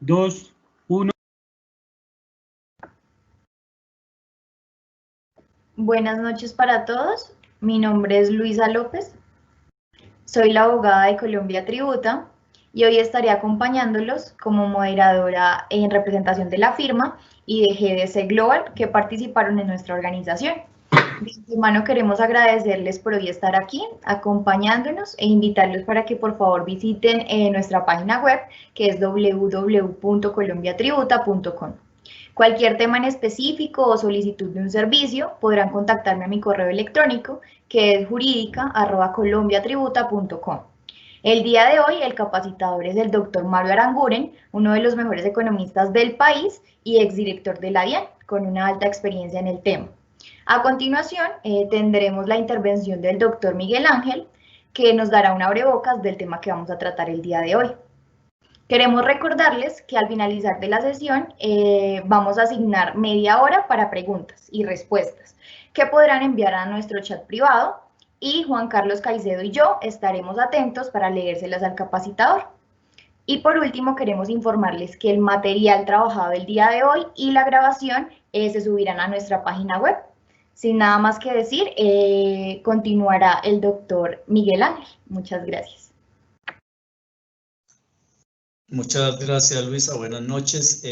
2, 1. Buenas noches para todos. Mi nombre es Luisa López. Soy la abogada de Colombia Tributa y hoy estaré acompañándolos como moderadora en representación de la firma y de GDC Global que participaron en nuestra organización. De antemano queremos agradecerles por hoy estar aquí acompañándonos e invitarlos para que por favor visiten nuestra página web que es www.colombiatributa.com. Cualquier tema en específico o solicitud de un servicio podrán contactarme a mi correo electrónico que es jurídica@colombiatributa.com. El día de hoy el capacitador es el doctor Mario Aranguren, uno de los mejores economistas del país y exdirector de la DIAN, con una alta experiencia en el tema. A continuación tendremos la intervención del doctor Miguel Ángel, que nos dará un abrebocas del tema que vamos a tratar el día de hoy. Queremos recordarles que al finalizar de la sesión vamos a asignar media hora para preguntas y respuestas que podrán enviar a nuestro chat privado y Juan Carlos Caicedo y yo estaremos atentos para leérselas al capacitador. Y por último queremos informarles que el material trabajado el día de hoy y la grabación se subirán a nuestra página web. Sin nada más que decir, continuará el doctor Miguel Ángel. Muchas gracias. Muchas gracias, Luisa. Buenas noches.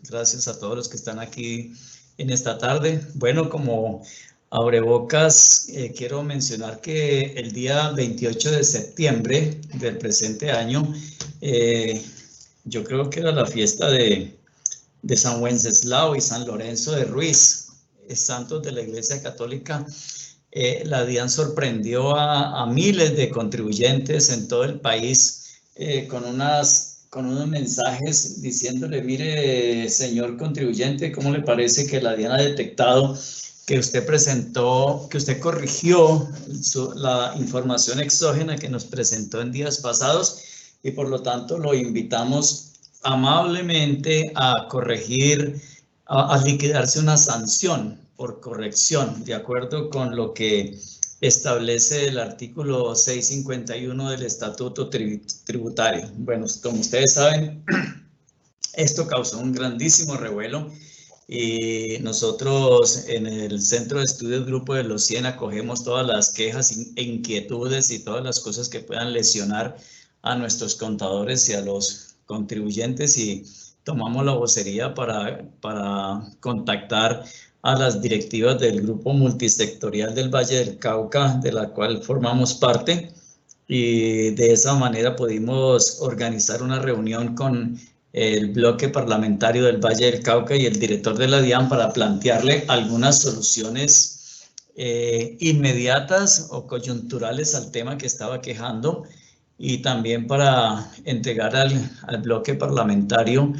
Gracias a todos los que están aquí en esta tarde. Bueno, como abrebocas, quiero mencionar que el día 28 de septiembre del presente año, yo creo que era la fiesta de San Wenceslao y San Lorenzo de Ruiz, santos de la Iglesia Católica. La DIAN sorprendió a miles de contribuyentes en todo el país con unos mensajes diciéndole: mire, señor contribuyente, ¿cómo le parece que la DIAN ha detectado que usted presentó, que usted corrigió la información exógena que nos presentó en días pasados, y por lo tanto lo invitamos amablemente a corregir, a liquidarse una sanción por corrección, de acuerdo con lo que establece el artículo 651 del Estatuto Tributario. Bueno, como ustedes saben, esto causó un grandísimo revuelo y nosotros en el Centro de Estudios Grupo de los 100 acogemos todas las quejas e inquietudes y todas las cosas que puedan lesionar a nuestros contadores y a los contribuyentes, y tomamos la vocería para contactar a las directivas del Grupo Multisectorial del Valle del Cauca, de la cual formamos parte, y de esa manera pudimos organizar una reunión con el bloque parlamentario del Valle del Cauca y el director de la DIAN para plantearle algunas soluciones inmediatas o coyunturales al tema que estaba quejando, y también para entregar al bloque parlamentario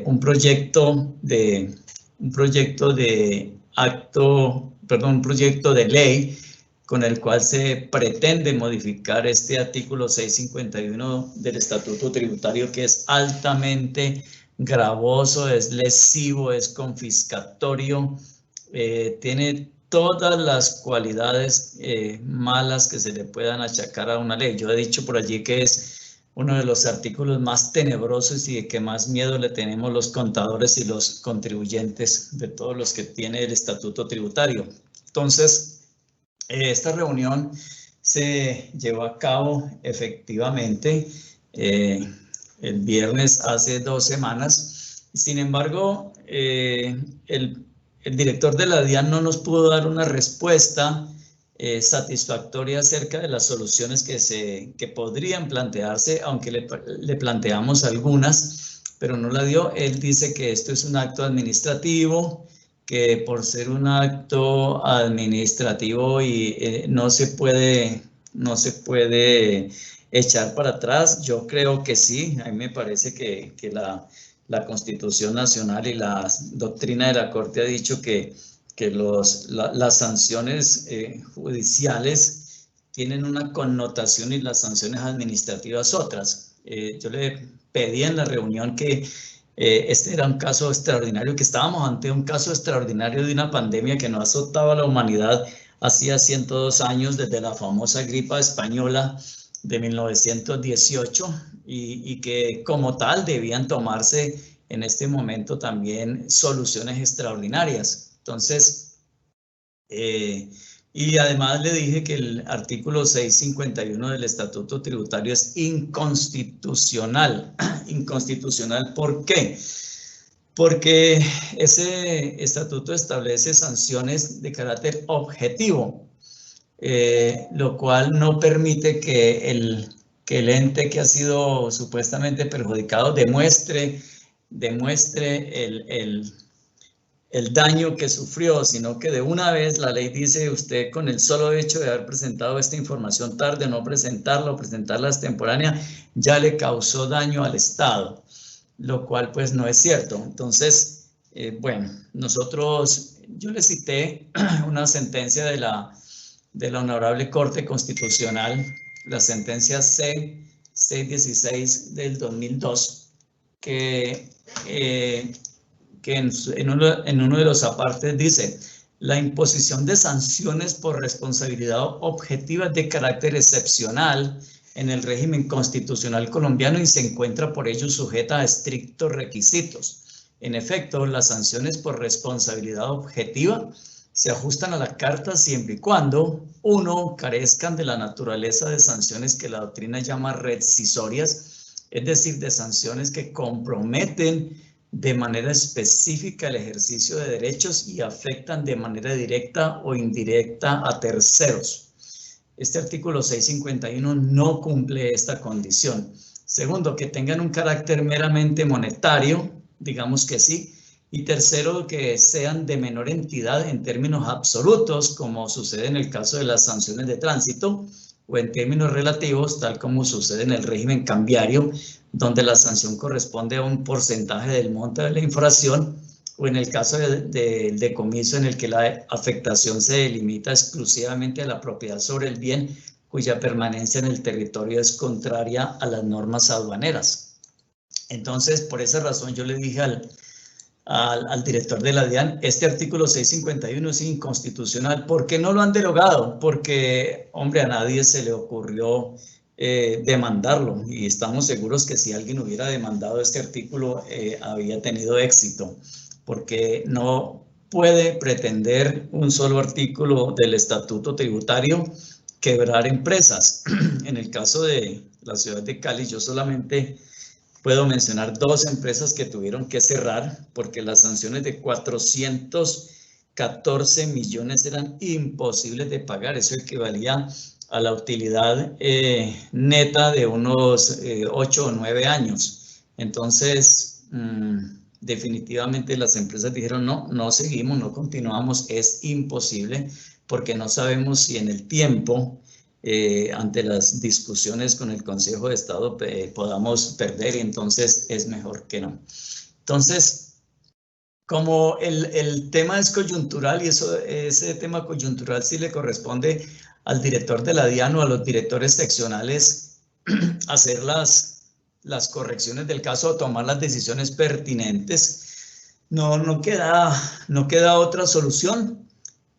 un proyecto de ley con el cual se pretende modificar este artículo 651 del Estatuto Tributario, que es altamente gravoso, es lesivo, es confiscatorio, tiene todas las cualidades malas que se le puedan achacar a una ley. Yo he dicho por allí que es uno de los artículos más tenebrosos y de que más miedo le tenemos los contadores y los contribuyentes de todos los que tiene el Estatuto Tributario. Entonces, esta reunión se llevó a cabo efectivamente el viernes hace 2 semanas. Sin embargo, el director de la DIAN no nos pudo dar una respuesta satisfactoria acerca de las soluciones que podrían plantearse, aunque le planteamos algunas, pero no la dio. Él dice que esto es un acto administrativo, que por ser un acto administrativo y no se puede echar para atrás. Yo creo que sí. A mí me parece que la Constitución Nacional y la doctrina de la Corte ha dicho que las sanciones judiciales tienen una connotación y las sanciones administrativas otras. Yo le pedí en la reunión que este era un caso extraordinario, que estábamos ante un caso extraordinario de una pandemia que no azotaba a la humanidad hacía 102 años, desde la famosa gripa española, de 1918 y que como tal debían tomarse en este momento también soluciones extraordinarias. Entonces, y además le dije que el artículo 651 del Estatuto Tributario es inconstitucional. Inconstitucional, ¿por qué? Porque ese estatuto establece sanciones de carácter objetivo, lo cual no permite que el ente que ha sido supuestamente perjudicado demuestre el daño que sufrió, sino que de una vez la ley dice, usted con el solo hecho de haber presentado esta información tarde, no presentarla o presentarla extemporánea, ya le causó daño al Estado, lo cual pues no es cierto. Entonces, bueno, yo le cité una sentencia de la Honorable Corte Constitucional, la sentencia C-616 del 2002, que en uno de los apartes dice: la imposición de sanciones por responsabilidad objetiva de carácter excepcional en el régimen constitucional colombiano y se encuentra por ello sujeta a estrictos requisitos. En efecto, las sanciones por responsabilidad objetiva se ajustan a la Carta siempre y cuando, 1, carezcan de la naturaleza de sanciones que la doctrina llama rescisorias, es decir, de sanciones que comprometen de manera específica el ejercicio de derechos y afectan de manera directa o indirecta a terceros. Este artículo 651 no cumple esta condición. Segundo, que tengan un carácter meramente monetario, digamos que sí. Y tercero, que sean de menor entidad en términos absolutos, como sucede en el caso de las sanciones de tránsito, o en términos relativos, tal como sucede en el régimen cambiario, donde la sanción corresponde a un porcentaje del monto de la infracción, o en el caso del decomiso, en el que la afectación se limita exclusivamente a la propiedad sobre el bien, cuya permanencia en el territorio es contraria a las normas aduaneras. Entonces, por esa razón yo le dije al director de la DIAN, este artículo 651 es inconstitucional. ¿Por qué no lo han derogado? Porque, hombre, a nadie se le ocurrió demandarlo, y estamos seguros que si alguien hubiera demandado este artículo había tenido éxito, porque no puede pretender un solo artículo del Estatuto Tributario quebrar empresas. En el caso de la ciudad de Cali, yo solamente puedo mencionar 2 empresas que tuvieron que cerrar porque las sanciones de 414 millones eran imposibles de pagar. Eso equivalía a la utilidad neta de unos 8 o 9 años. Entonces, definitivamente las empresas dijeron, no seguimos, no continuamos, es imposible, porque no sabemos si en el tiempo, ante las discusiones con el Consejo de Estado, podamos perder, y entonces es mejor que no. Entonces, como el tema es coyuntural, y ese tema coyuntural sí le corresponde al director de la DIAN o a los directores seccionales hacer las correcciones del caso o tomar las decisiones pertinentes, no queda otra solución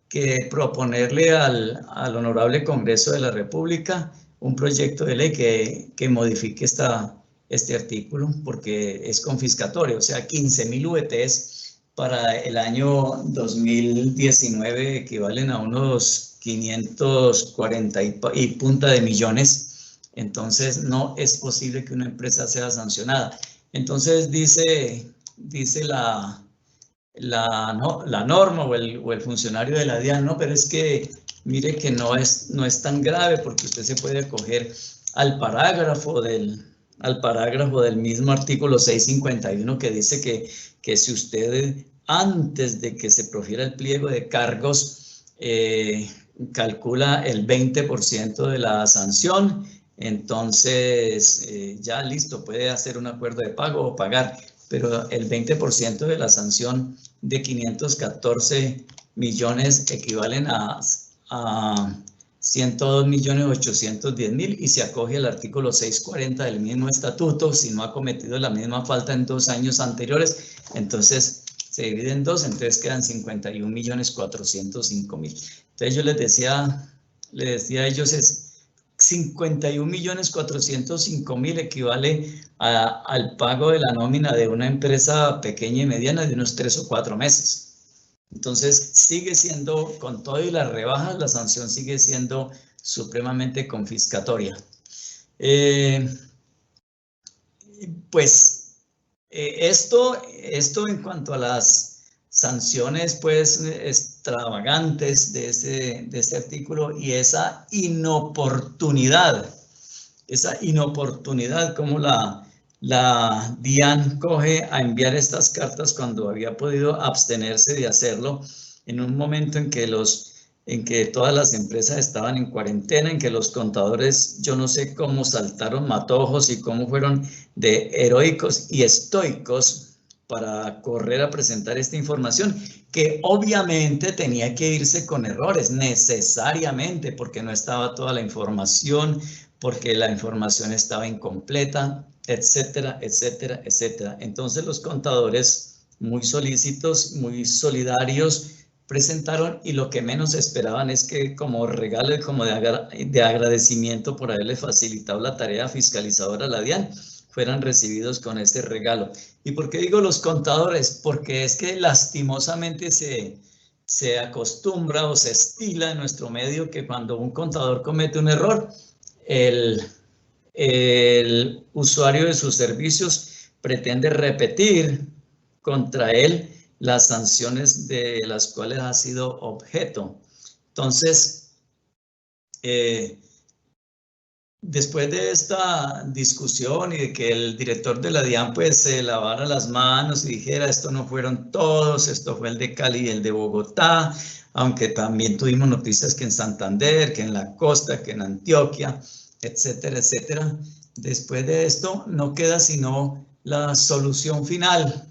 que proponerle al Honorable Congreso de la República un proyecto de ley que modifique este artículo, porque es confiscatorio. O sea, 15.000 VTs para el año 2019 equivalen a unos 540 y punta de millones. Entonces, no es posible que una empresa sea sancionada. Entonces, dice la norma o el funcionario de la DIAN, no, pero es que mire que no es tan grave, porque usted se puede acoger al parágrafo del mismo artículo 651 que dice que si usted, antes de que se profiera el pliego de cargos, calcula el 20% de la sanción, entonces ya listo, puede hacer un acuerdo de pago o pagar, pero el 20% de la sanción de 514 millones equivalen a 102.810.000, y se acoge al artículo 640 del mismo estatuto. Si no ha cometido la misma falta en 2 años anteriores, entonces se divide en 2, entonces quedan 51.405.000. Entonces yo le decía a ellos, 51.405.000 equivale al pago de la nómina de una empresa pequeña y mediana de unos 3 o 4 meses. Entonces, sigue siendo, con todo y las rebajas, la sanción sigue siendo supremamente confiscatoria. Esto en cuanto a las sanciones pues extravagantes de ese artículo y esa inoportunidad como la DIAN coge a enviar estas cartas cuando había podido abstenerse de hacerlo en un momento en que todas las empresas estaban en cuarentena, en que los contadores, yo no sé cómo saltaron matojos y cómo fueron de heroicos y estoicos para correr a presentar esta información, que obviamente tenía que irse con errores, necesariamente, porque no estaba toda la información, porque la información estaba incompleta, etcétera, etcétera, etcétera. Entonces los contadores, muy solícitos, muy solidarios, presentaron, y lo que menos esperaban es que como regalo y como de agradecimiento por haberle facilitado la tarea fiscalizadora a la DIAN, fueran recibidos con ese regalo. ¿Y por qué digo los contadores? Porque es que lastimosamente se acostumbra o se estila en nuestro medio que cuando un contador comete un error, el usuario de sus servicios pretende repetir contra él las sanciones de las cuales ha sido objeto. Entonces, después de esta discusión y de que el director de la DIAN pues se lavara las manos y dijera esto no fueron todos, esto fue el de Cali y el de Bogotá, aunque también tuvimos noticias que en Santander, que en la costa, que en Antioquia, etcétera, etcétera. Después de esto no queda sino la solución final.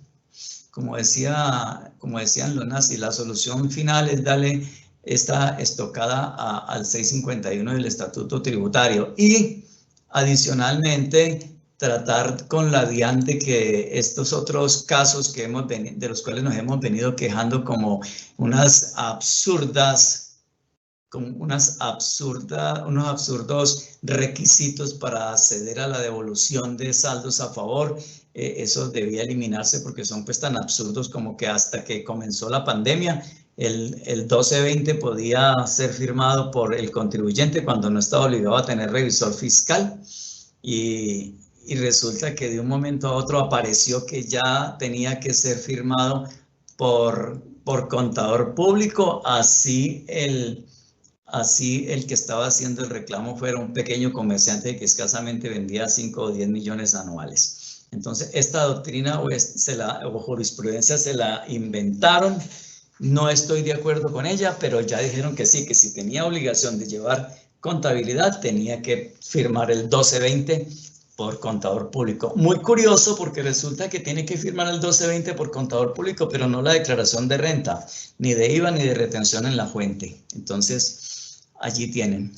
Como decían los nazis, la solución final es darle esta estocada al 651 del Estatuto Tributario y adicionalmente tratar con la DIAN de que estos otros casos de los cuales nos hemos venido quejando como unos absurdos requisitos para acceder a la devolución de saldos a favor, eso debía eliminarse porque son pues tan absurdos como que hasta que comenzó la pandemia el 1220 podía ser firmado por el contribuyente cuando no estaba obligado a tener revisor fiscal y resulta que de un momento a otro apareció que ya tenía que ser firmado por contador público, así el que estaba haciendo el reclamo fuera un pequeño comerciante que escasamente vendía 5 o 10 millones anuales. Entonces, esta doctrina o jurisprudencia se la inventaron. No estoy de acuerdo con ella, pero ya dijeron que sí, que si tenía obligación de llevar contabilidad, tenía que firmar el 1220 por contador público. Muy curioso porque resulta que tiene que firmar el 1220 por contador público, pero no la declaración de renta, ni de IVA ni de retención en la fuente. Entonces, allí tienen.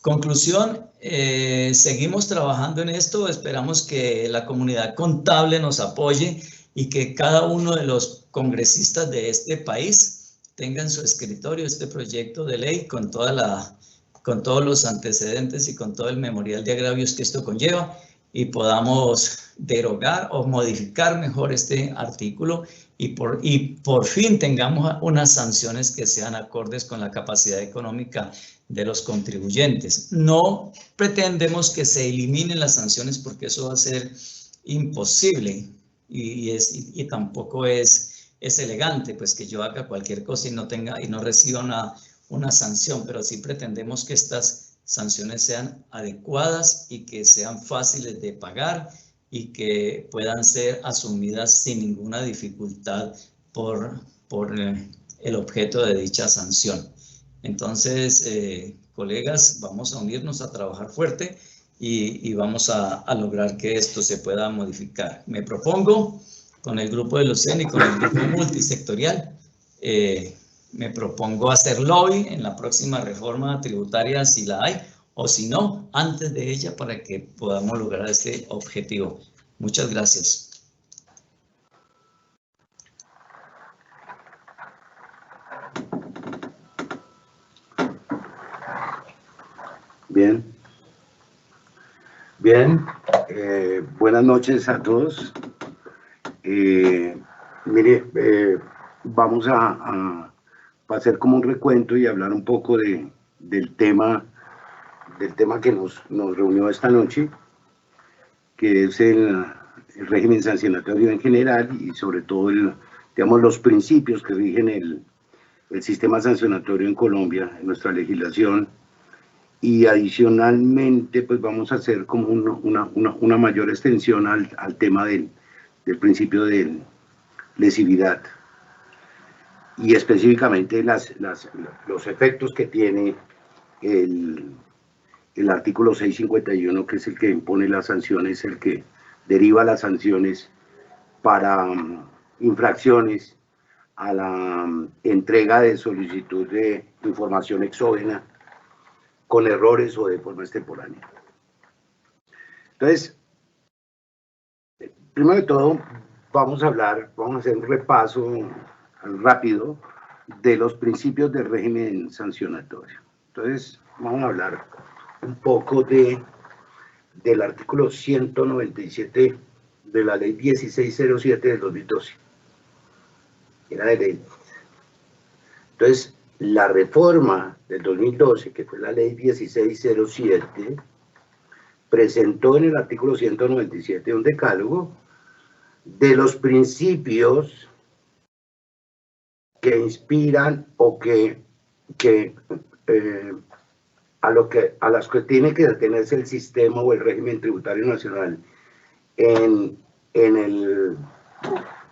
Conclusión, seguimos trabajando en esto, esperamos que la comunidad contable nos apoye y que cada uno de los congresistas de este país tenga en su escritorio este proyecto de ley con todos los antecedentes y con todo el memorial de agravios que esto conlleva y podamos derogar o modificar mejor este artículo y por fin tengamos unas sanciones que sean acordes con la capacidad económica de los contribuyentes. No pretendemos que se eliminen las sanciones porque eso va a ser imposible y tampoco es elegante pues que yo haga cualquier cosa y no reciba una sanción, pero sí pretendemos que estas sanciones sean adecuadas y que sean fáciles de pagar y que puedan ser asumidas sin ninguna dificultad por el objeto de dicha sanción. Entonces, colegas, vamos a unirnos a trabajar fuerte y vamos a lograr que esto se pueda modificar. Me propongo, con el grupo de los CEN y con el grupo multisectorial, me propongo hacer lobby en la próxima reforma tributaria si la hay, o si no, antes de ella para que podamos lograr este objetivo. Muchas gracias. Bien. Bien. Buenas noches a todos. Mire, vamos a hacer como un recuento y hablar un poco del tema que nos reunió esta noche, que es el régimen sancionatorio en general y sobre todo digamos, los principios que rigen el sistema sancionatorio en Colombia, en nuestra legislación. Y adicionalmente, pues vamos a hacer como una mayor extensión al tema del principio de lesividad y específicamente los efectos que tiene el artículo 651, que es el que impone las sanciones, el que deriva las sanciones para infracciones a la entrega de solicitud de información exógena con errores o de forma extemporánea. Entonces, primero de todo, vamos a hacer un repaso rápido de los principios del régimen sancionatorio. Entonces, vamos a hablar un poco del artículo 197 de la ley 1607 del 2012. Era de ley. Entonces, la reforma del 2012, que fue la ley 1607, presentó en el artículo 197 un decálogo de los principios que inspiran o a las que tiene que detenerse el sistema o el régimen tributario nacional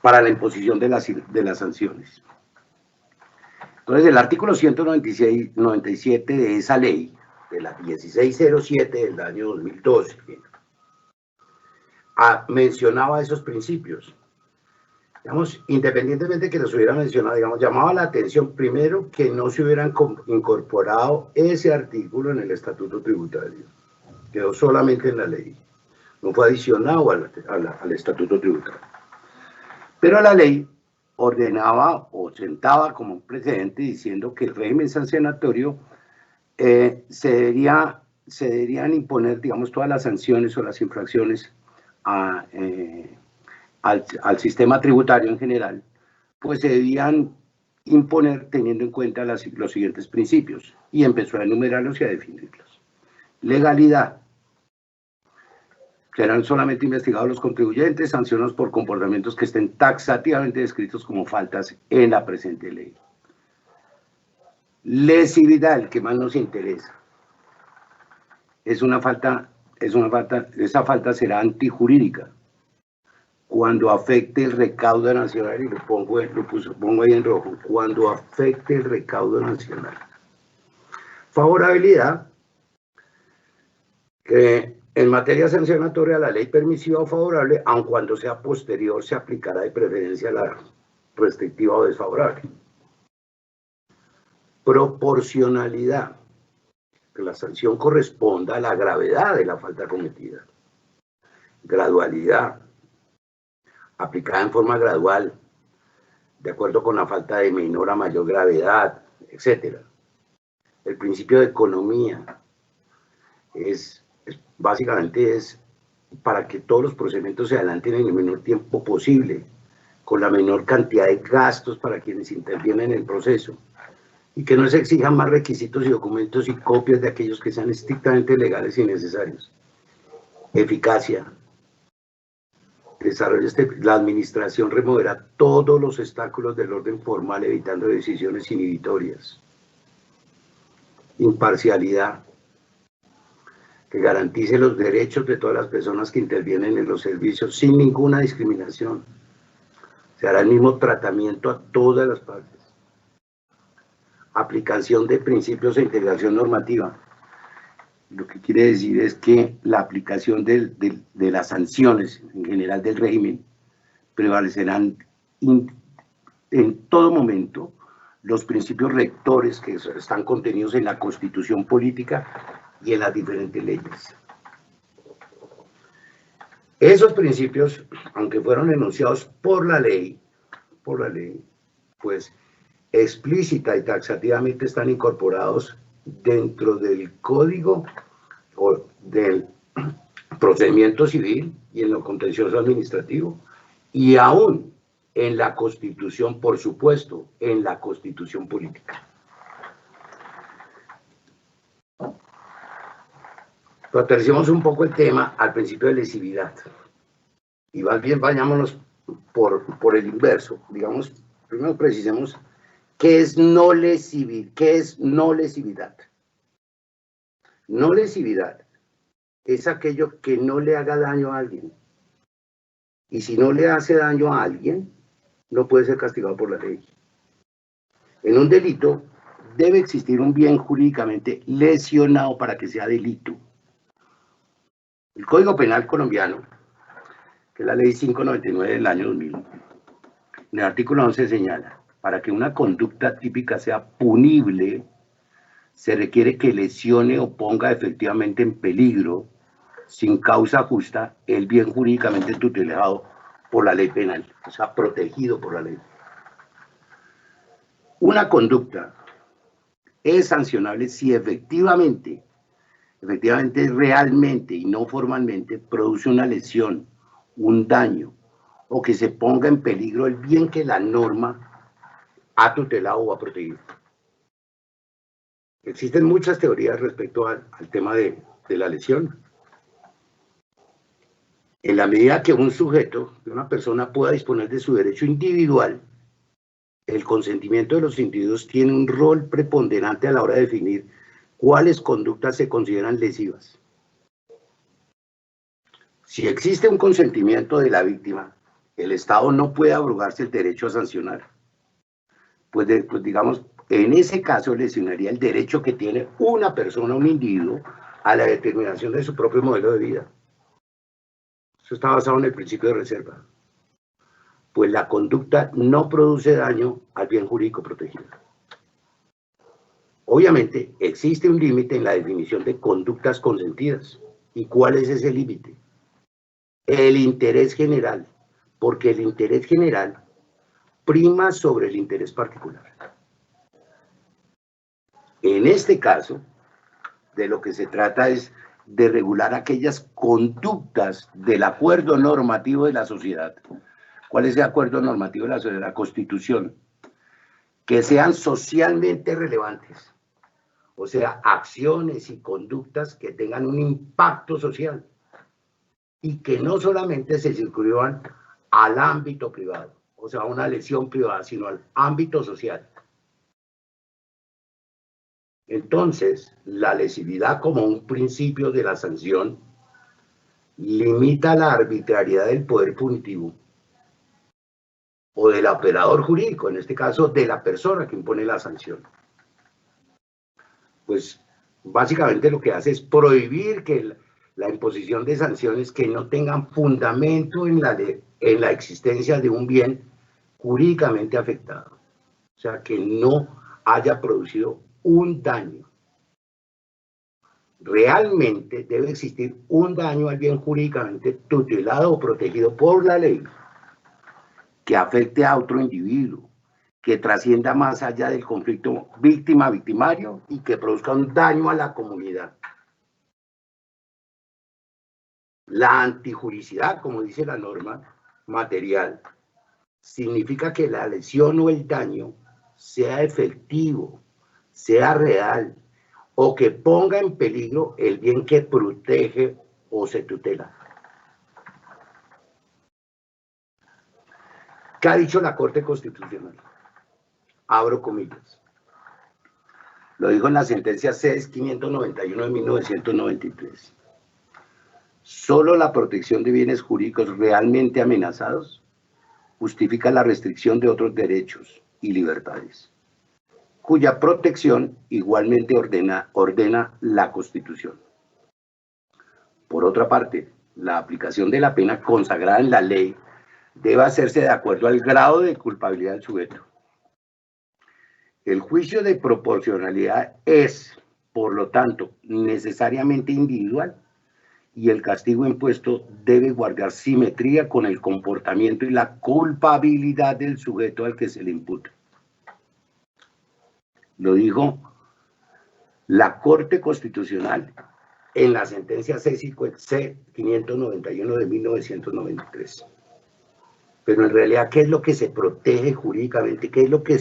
para la imposición de las sanciones. Entonces, el artículo 197 de esa ley, de la 1607 del año 2012, mencionaba esos principios. Digamos, independientemente de que los hubiera mencionado, digamos, llamaba la atención primero que no se hubieran incorporado ese artículo en el estatuto tributario. Quedó solamente en la ley. No fue adicionado al estatuto tributario. Pero la ley ordenaba o sentaba como un precedente diciendo que el régimen sancionatorio se deberían imponer, digamos, todas las sanciones o las infracciones al sistema tributario en general, pues se debían imponer teniendo en cuenta los siguientes principios, y empezó a enumerarlos y a definirlos. Legalidad. Serán solamente investigados los contribuyentes, sancionados por comportamientos que estén taxativamente descritos como faltas en la presente ley. Lesividad, el que más nos interesa. Esa falta será antijurídica cuando afecte el recaudo nacional, y lo pongo ahí en rojo, cuando afecte el recaudo nacional. Favorabilidad, que en materia sancionatoria la ley permisiva o favorable, aun cuando sea posterior, se aplicará de preferencia la restrictiva o desfavorable. Proporcionalidad, que la sanción corresponda a la gravedad de la falta cometida. Gradualidad, aplicada en forma gradual, de acuerdo con la falta de menor a mayor gravedad, etc. El principio de economía básicamente es para que todos los procedimientos se adelanten en el menor tiempo posible, con la menor cantidad de gastos para quienes intervienen en el proceso, y que no se exijan más requisitos y documentos y copias de aquellos que sean estrictamente legales y necesarios. Eficacia. La administración removerá todos los obstáculos del orden formal, evitando decisiones inhibitorias. Imparcialidad, que garantice los derechos de todas las personas que intervienen en los servicios sin ninguna discriminación. Se hará el mismo tratamiento a todas las partes. Aplicación de principios e integración normativa. Lo que quiere decir es que la aplicación de las sanciones en general del régimen prevalecerán en todo momento los principios rectores que están contenidos en la Constitución política y en las diferentes leyes. Esos principios, aunque fueron enunciados por la ley, pues explícita y taxativamente están incorporados dentro del Código del procedimiento civil y en lo contencioso administrativo, y aún en la Constitución, por supuesto, en la Constitución política. Pero aterricemos un poco el tema al principio de lesividad. Y más bien vayámonos por el inverso. Digamos, primero precisemos qué es no lesividad. ¿Qué es no lesividad? No lesividad es aquello que no le haga daño a alguien. Y si no le hace daño a alguien, no puede ser castigado por la ley. En un delito debe existir un bien jurídicamente lesionado para que sea delito. El Código Penal colombiano, que es la ley 599 del año 2000, en el artículo 11 señala, para que una conducta típica sea punible, se requiere que lesione o ponga efectivamente en peligro, sin causa justa, el bien jurídicamente tutelado por la ley penal, o sea, protegido por la ley. Una conducta es sancionable si efectivamente, realmente y no formalmente, produce una lesión, un daño, o que se ponga en peligro el bien que la norma ha tutelado o ha protegido. Existen muchas teorías respecto al tema de la lesión. En la medida que un sujeto, una persona, pueda disponer de su derecho individual, el consentimiento de los individuos tiene un rol preponderante a la hora de definir cuáles conductas se consideran lesivas. Si existe un consentimiento de la víctima, el Estado no puede abrogarse el derecho a sancionar. Pues digamos, en ese caso lesionaría el derecho que tiene una persona, un individuo, a la determinación de su propio modelo de vida. Eso está basado en el principio de reserva. Pues la conducta no produce daño al bien jurídico protegido. Obviamente, existe un límite en la definición de conductas consentidas. ¿Y cuál es ese límite? El interés general, porque el interés general prima sobre el interés particular. En este caso, de lo que se trata es de regular aquellas conductas del acuerdo normativo de la sociedad. ¿Cuál es el acuerdo normativo de la sociedad? La Constitución. Que sean socialmente relevantes. O sea, acciones y conductas que tengan un impacto social. Y que no solamente se circunscriban al ámbito privado, o sea, a una lesión privada, sino al ámbito social. Entonces, la lesividad como un principio de la sanción limita la arbitrariedad del poder punitivo o del operador jurídico, en este caso de la persona que impone la sanción. Pues básicamente lo que hace es prohibir que la imposición de sanciones que no tengan fundamento en la existencia de un bien jurídicamente afectado. O sea, que no haya producido un daño. Realmente debe existir un daño al bien jurídicamente tutelado o protegido por la ley que afecte a otro individuo, que trascienda más allá del conflicto víctima-victimario y que produzca un daño a la comunidad. La antijuricidad, como dice la norma material, significa que la lesión o el daño sea efectivo, sea real, o que ponga en peligro el bien que protege o se tutela. ¿Qué ha dicho la Corte Constitucional? Abro comillas. Lo dijo en la sentencia CES 591 de 1993. Solo la protección de bienes jurídicos realmente amenazados justifica la restricción de otros derechos y libertades, cuya protección igualmente ordena la Constitución. Por otra parte, la aplicación de la pena consagrada en la ley debe hacerse de acuerdo al grado de culpabilidad del sujeto. El juicio de proporcionalidad es, por lo tanto, necesariamente individual y el castigo impuesto debe guardar simetría con el comportamiento y la culpabilidad del sujeto al que se le imputa. Lo dijo la Corte Constitucional en la sentencia C591 de 1993. Pero en realidad, ¿qué es lo que se protege jurídicamente? ¿Qué es lo que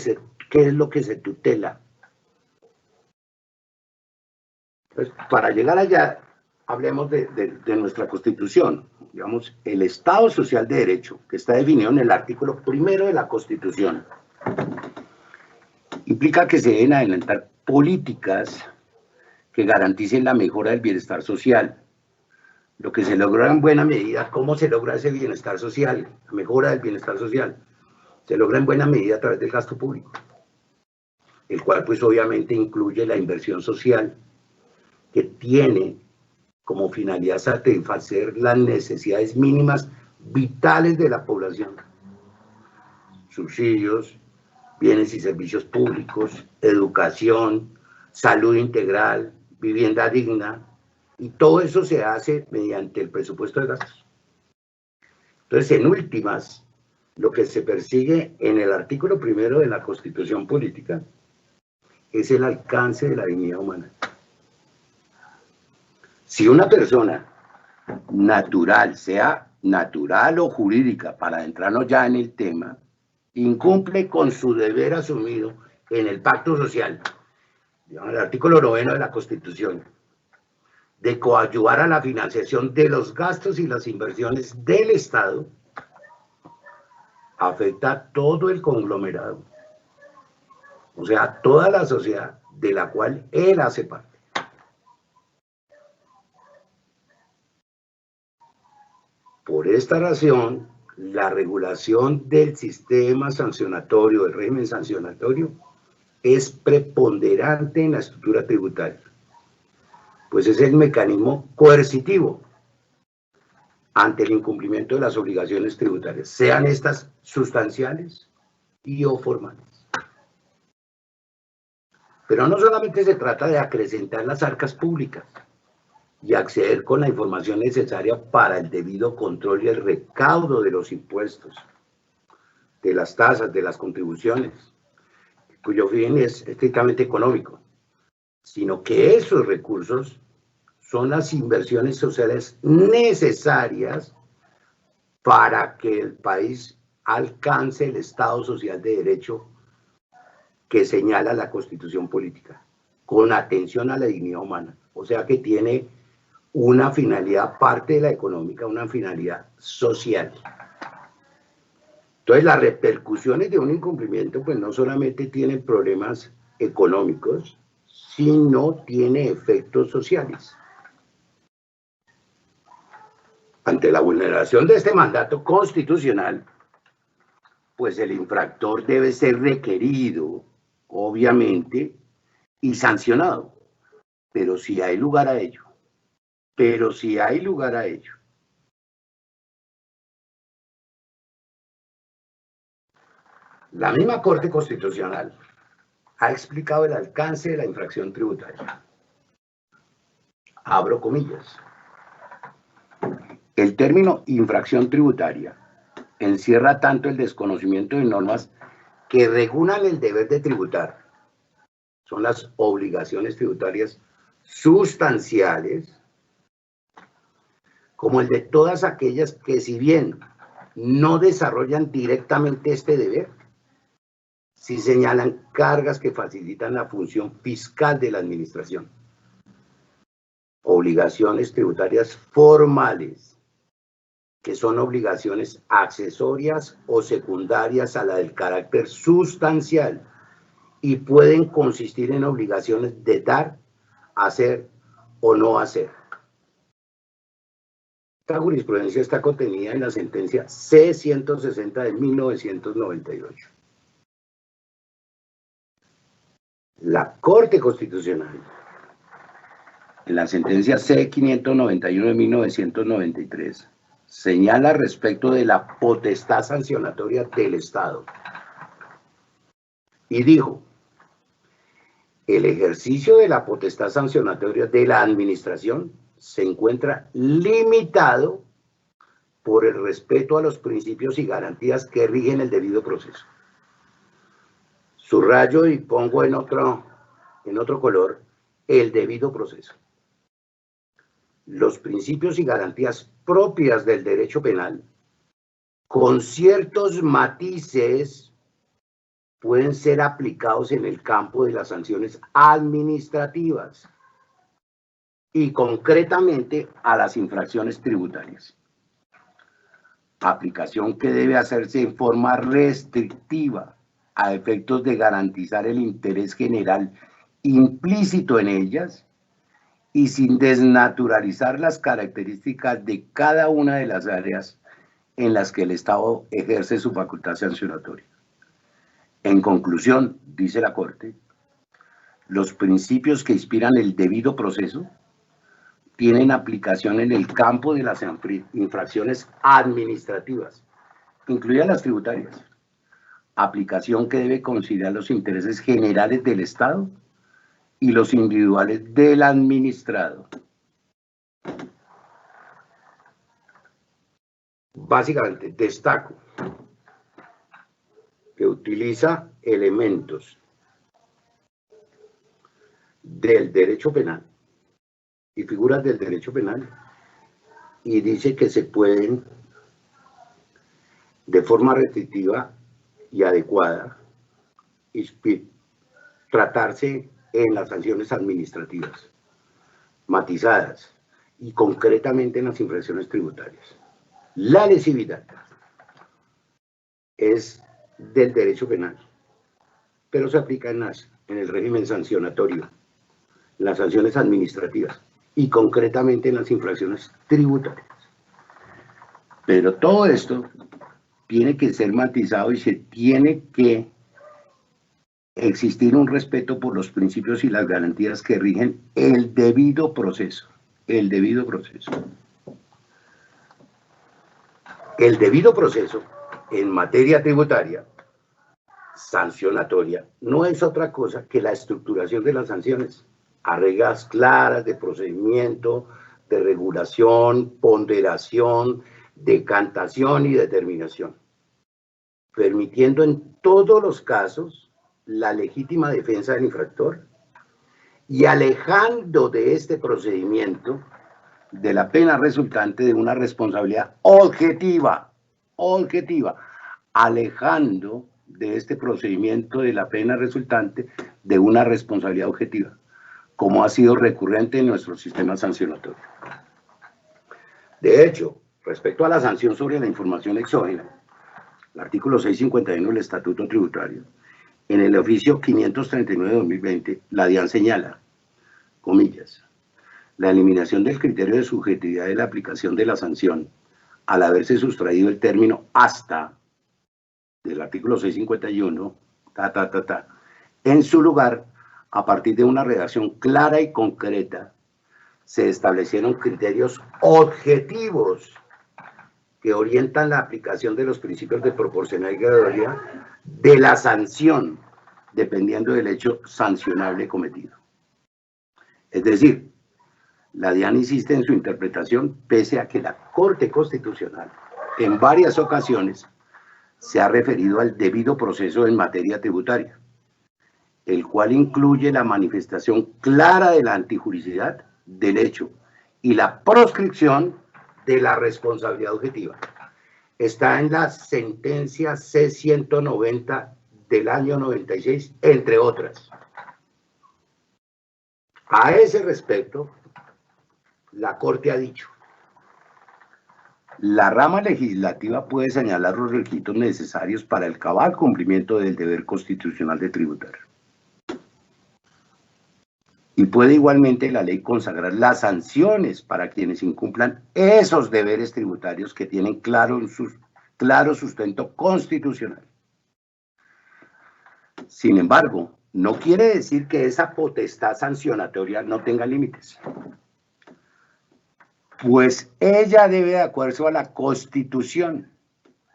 se tutela? Entonces, para llegar allá, hablemos de nuestra Constitución. Digamos, el Estado Social de Derecho, que está definido en el artículo 1 de la Constitución, implica que se deben adelantar políticas que garanticen la mejora del bienestar social. Lo que se logra en buena medida, ¿cómo se logra ese bienestar social? La mejora del bienestar social se logra en buena medida a través del gasto público, el cual pues obviamente incluye la inversión social, que tiene como finalidad satisfacer las necesidades mínimas vitales de la población. Subsidios, bienes y servicios públicos, educación, salud integral, vivienda digna, y todo eso se hace mediante el presupuesto de gastos. Entonces, en últimas, lo que se persigue en el artículo 1 de la Constitución Política es el alcance de la dignidad humana. Si una persona natural, sea natural o jurídica, para adentrarnos ya en el tema, incumple con su deber asumido en el pacto social, en el artículo 9 de la Constitución, de coadyuvar a la financiación de los gastos y las inversiones del Estado, afecta a todo el conglomerado, o sea, toda la sociedad de la cual él hace parte. Por esta razón, la regulación del sistema sancionatorio, del régimen sancionatorio, es preponderante en la estructura tributaria, pues es el mecanismo coercitivo ante el incumplimiento de las obligaciones tributarias, sean estas sustanciales y o formales. Pero no solamente se trata de acrecentar las arcas públicas y acceder con la información necesaria para el debido control y el recaudo de los impuestos, de las tasas, de las contribuciones, cuyo fin es estrictamente económico, sino que esos recursos son las inversiones sociales necesarias para que el país alcance el Estado Social de Derecho que señala la Constitución Política, con atención a la dignidad humana. O sea que tiene una finalidad, aparte de la económica, una finalidad social. Entonces, las repercusiones de un incumplimiento, pues no solamente tienen problemas económicos, sino tiene efectos sociales. Ante la vulneración de este mandato constitucional, pues el infractor debe ser requerido, obviamente, y sancionado, pero si hay lugar a ello. La misma Corte Constitucional ha explicado el alcance de la infracción tributaria. Abro comillas. El término infracción tributaria encierra tanto el desconocimiento de normas que regulan el deber de tributar, son las obligaciones tributarias sustanciales, como el de todas aquellas que, si bien no desarrollan directamente este deber, sí señalan cargas que facilitan la función fiscal de la administración. Obligaciones tributarias formales, que son obligaciones accesorias o secundarias a la del carácter sustancial y pueden consistir en obligaciones de dar, hacer o no hacer. Esta jurisprudencia está contenida en la sentencia C-160 de 1998. La Corte Constitucional, en la sentencia C-591 de 1993, señala respecto de la potestad sancionatoria del Estado y dijo: el ejercicio de la potestad sancionatoria de la administración se encuentra limitado por el respeto a los principios y garantías que rigen el debido proceso. Subrayo y pongo en otro color el debido proceso. los principios y garantías propias del derecho penal, con ciertos matices, pueden ser aplicados en el campo de las sanciones administrativas y concretamente a las infracciones tributarias. Aplicación que debe hacerse en forma restrictiva a efectos de garantizar el interés general implícito en ellas y sin desnaturalizar las características de cada una de las áreas en las que el Estado ejerce su facultad sancionatoria. En conclusión, dice la Corte, los principios que inspiran el debido proceso tienen aplicación en el campo de las infracciones administrativas, incluidas las tributarias, aplicación que debe considerar los intereses generales del Estado y los individuales del administrado. Básicamente, destaco que utiliza elementos del derecho penal y figuras del derecho penal y dice que se pueden, de forma restrictiva y adecuada, tratarse en las sanciones administrativas, matizadas y concretamente en las infracciones tributarias. La lesividad es del derecho penal, pero se aplica en el régimen sancionatorio, las sanciones administrativas y concretamente en las infracciones tributarias. Pero todo esto tiene que ser matizado y se tiene que existir un respeto por los principios y las garantías que rigen el debido proceso. El debido proceso. El debido proceso en materia tributaria, sancionatoria, no es otra cosa que la estructuración de las sanciones a reglas claras de procedimiento, de regulación, ponderación, decantación y determinación, permitiendo en todos los casos la legítima defensa del infractor y alejando de este procedimiento de la pena resultante de una responsabilidad objetiva, alejando de este procedimiento de la pena resultante de una responsabilidad objetiva, como ha sido recurrente en nuestro sistema sancionatorio. De hecho, respecto a la sanción sobre la información exógena, el artículo 651 del Estatuto Tributario, en el oficio 539 de 2020, la DIAN señala, comillas, la eliminación del criterio de subjetividad de la aplicación de la sanción al haberse sustraído el término hasta del artículo 651, en su lugar, a partir de una redacción clara y concreta, se establecieron criterios objetivos que orientan la aplicación de los principios de proporcionalidad y gradualidad de la sanción, dependiendo del hecho sancionable cometido. Es decir, la DIAN insiste en su interpretación, pese a que la Corte Constitucional, en varias ocasiones, se ha referido al debido proceso en materia tributaria, el cual incluye la manifestación clara de la antijuricidad del hecho y la proscripción de la responsabilidad objetiva. Está en la sentencia C-190 del año 96, entre otras. A ese respecto, la Corte ha dicho, la rama legislativa puede señalar los requisitos necesarios para el cabal cumplimiento del deber constitucional de tributar. Y puede igualmente la ley consagrar las sanciones para quienes incumplan esos deberes tributarios que tienen claro sustento constitucional. Sin embargo, no quiere decir que esa potestad sancionatoria no tenga límites, pues ella debe de acuerdo a la Constitución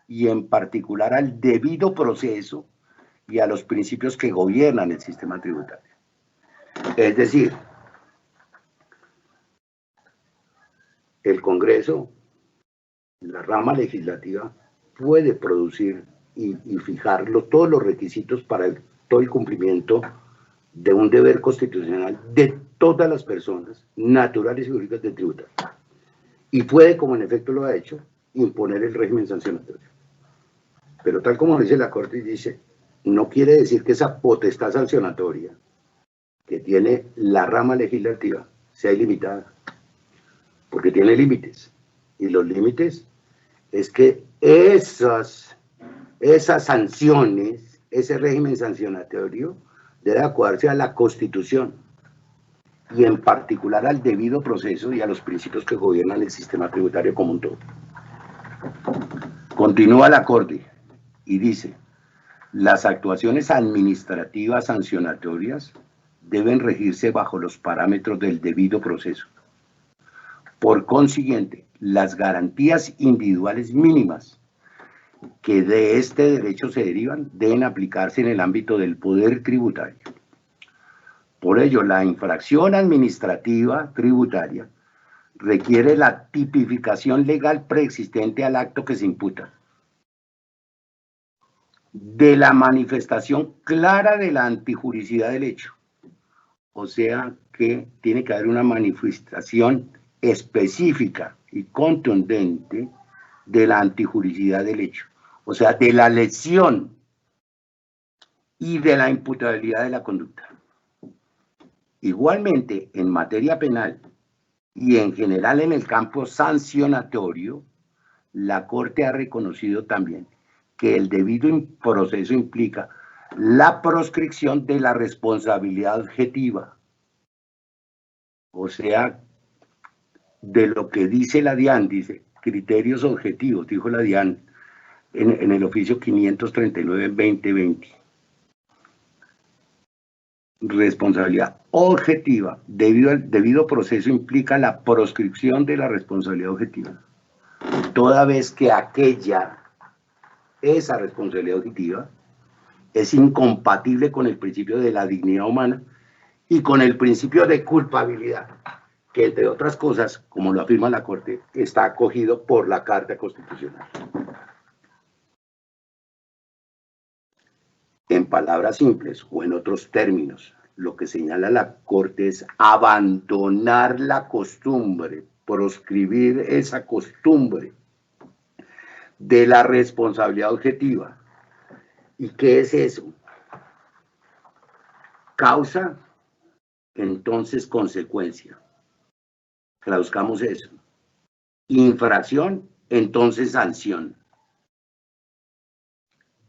y en particular al debido proceso y a los principios que gobiernan el sistema tributario. Es decir, el Congreso, la rama legislativa, puede producir y fijar todos los requisitos para todo el cumplimiento de un deber constitucional de todas las personas naturales y jurídicas del tributario. Y puede, como en efecto lo ha hecho, imponer el régimen sancionatorio. Pero tal como dice la Corte, dice, no quiere decir que esa potestad sancionatoria que tiene la rama legislativa sea ilimitada, porque tiene límites. Y los límites es que esas sanciones, ese régimen sancionatorio, debe adecuarse a la Constitución y en particular al debido proceso y a los principios que gobiernan el sistema tributario como un todo. Continúa la Corte y dice, las actuaciones administrativas sancionatorias deben regirse bajo los parámetros del debido proceso. Por consiguiente, las garantías individuales mínimas que de este derecho se derivan deben aplicarse en el ámbito del poder tributario. Por ello, la infracción administrativa tributaria requiere la tipificación legal preexistente al acto que se imputa, de la manifestación clara de la antijuricidad del hecho. O sea que tiene que haber una manifestación específica y contundente de la antijuricidad del hecho, o sea, de la lesión y de la imputabilidad de la conducta. Igualmente, en materia penal y en general en el campo sancionatorio, la Corte ha reconocido también que el debido proceso implica la proscripción de la responsabilidad objetiva, o sea, de lo que dice la DIAN, dice criterios objetivos, dijo la DIAN en el oficio 539/2020. Responsabilidad objetiva, debido proceso implica la proscripción de la responsabilidad objetiva, toda vez que esa responsabilidad objetiva es incompatible con el principio de la dignidad humana y con el principio de culpabilidad, que entre otras cosas, como lo afirma la Corte, está acogido por la Carta Constitucional. En palabras simples o en otros términos, lo que señala la Corte es abandonar la costumbre, proscribir esa costumbre de la responsabilidad objetiva. ¿Y qué es eso? Causa, entonces consecuencia. Traduzcamos eso. Infracción, entonces sanción.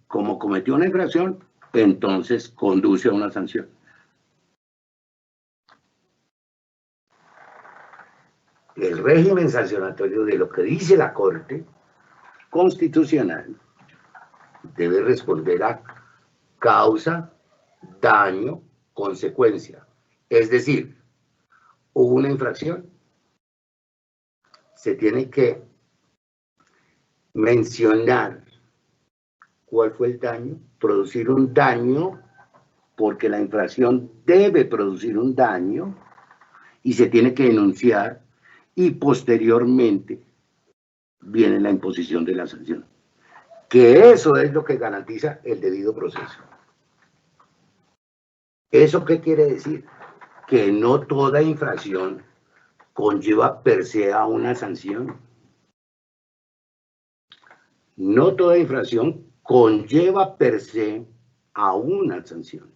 Como cometió una infracción, entonces conduce a una sanción. El régimen sancionatorio de lo que dice la Corte Constitucional debe responder a causa, daño, consecuencia. Es decir, hubo una infracción, se tiene que mencionar cuál fue el daño, producir un daño, porque la infracción debe producir un daño y se tiene que denunciar y posteriormente viene la imposición de la sanción. Que eso es lo que garantiza el debido proceso. ¿Eso qué quiere decir? Que no toda infracción conlleva per se a una sanción. No toda infracción conlleva per se a una sanción.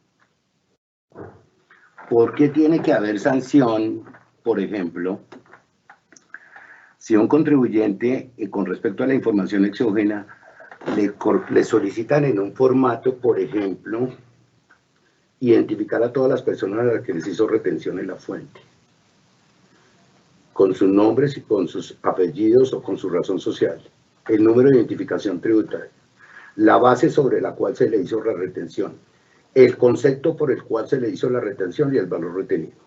¿Por qué tiene que haber sanción? Por ejemplo, si un contribuyente, con respecto a la información exógena, le solicitan en un formato, por ejemplo, identificar a todas las personas a las que les hizo retención en la fuente, con sus nombres y con sus apellidos o con su razón social, el número de identificación tributaria, la base sobre la cual se le hizo la retención, el concepto por el cual se le hizo la retención y el valor retenido.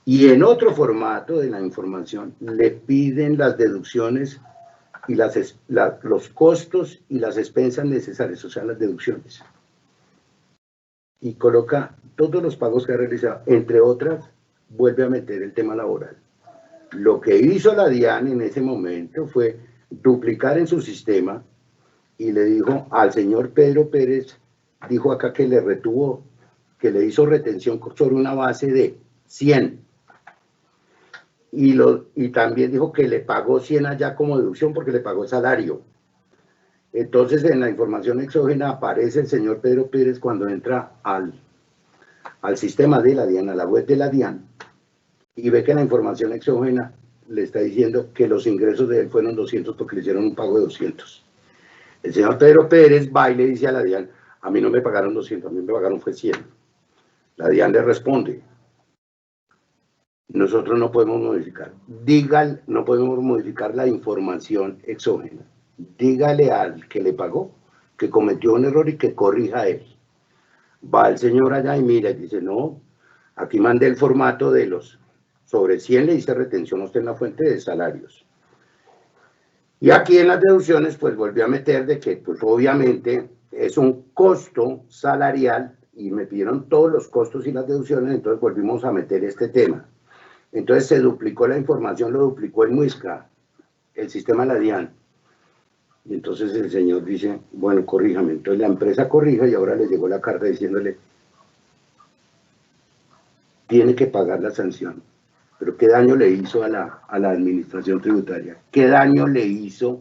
Y en otro formato de la información le piden las deducciones y los costos y las expensas necesarias, o sea, las deducciones. Y coloca todos los pagos que ha realizado, entre otras, vuelve a meter el tema laboral. Lo que hizo la DIAN en ese momento fue duplicar en su sistema y le dijo al señor Pedro Pérez, dijo acá que le retuvo que le hizo retención sobre una base de 100. Y también dijo que le pagó 100 allá como deducción porque le pagó salario. Entonces, en la información exógena aparece el señor Pedro Pérez cuando entra al sistema de la DIAN, a la web de la DIAN, y ve que la información exógena le está diciendo que los ingresos de él fueron 200 porque le hicieron un pago de 200. El señor Pedro Pérez va y le dice a la DIAN, a mí no me pagaron 200, a mí me pagaron fue 100. La DIAN le responde, nosotros no podemos modificar. No podemos modificar la información exógena. Dígale al que le pagó que cometió un error y que corrija él. Va el señor allá y mira y dice, no, aquí mandé el formato de los sobre 100, le hice retención a usted en la fuente de salarios. Y aquí en las deducciones, pues volví a meter de que, pues obviamente, es un costo salarial y me pidieron todos los costos y las deducciones, entonces volvimos a meter este tema. Entonces se duplicó la información, lo duplicó el MUISCA, el sistema de la DIAN. Y entonces el señor dice, bueno, corríjame. Entonces la empresa corrija y ahora le llegó la carta diciéndole, tiene que pagar la sanción. Pero ¿qué daño le hizo a la administración tributaria? ¿Qué daño le hizo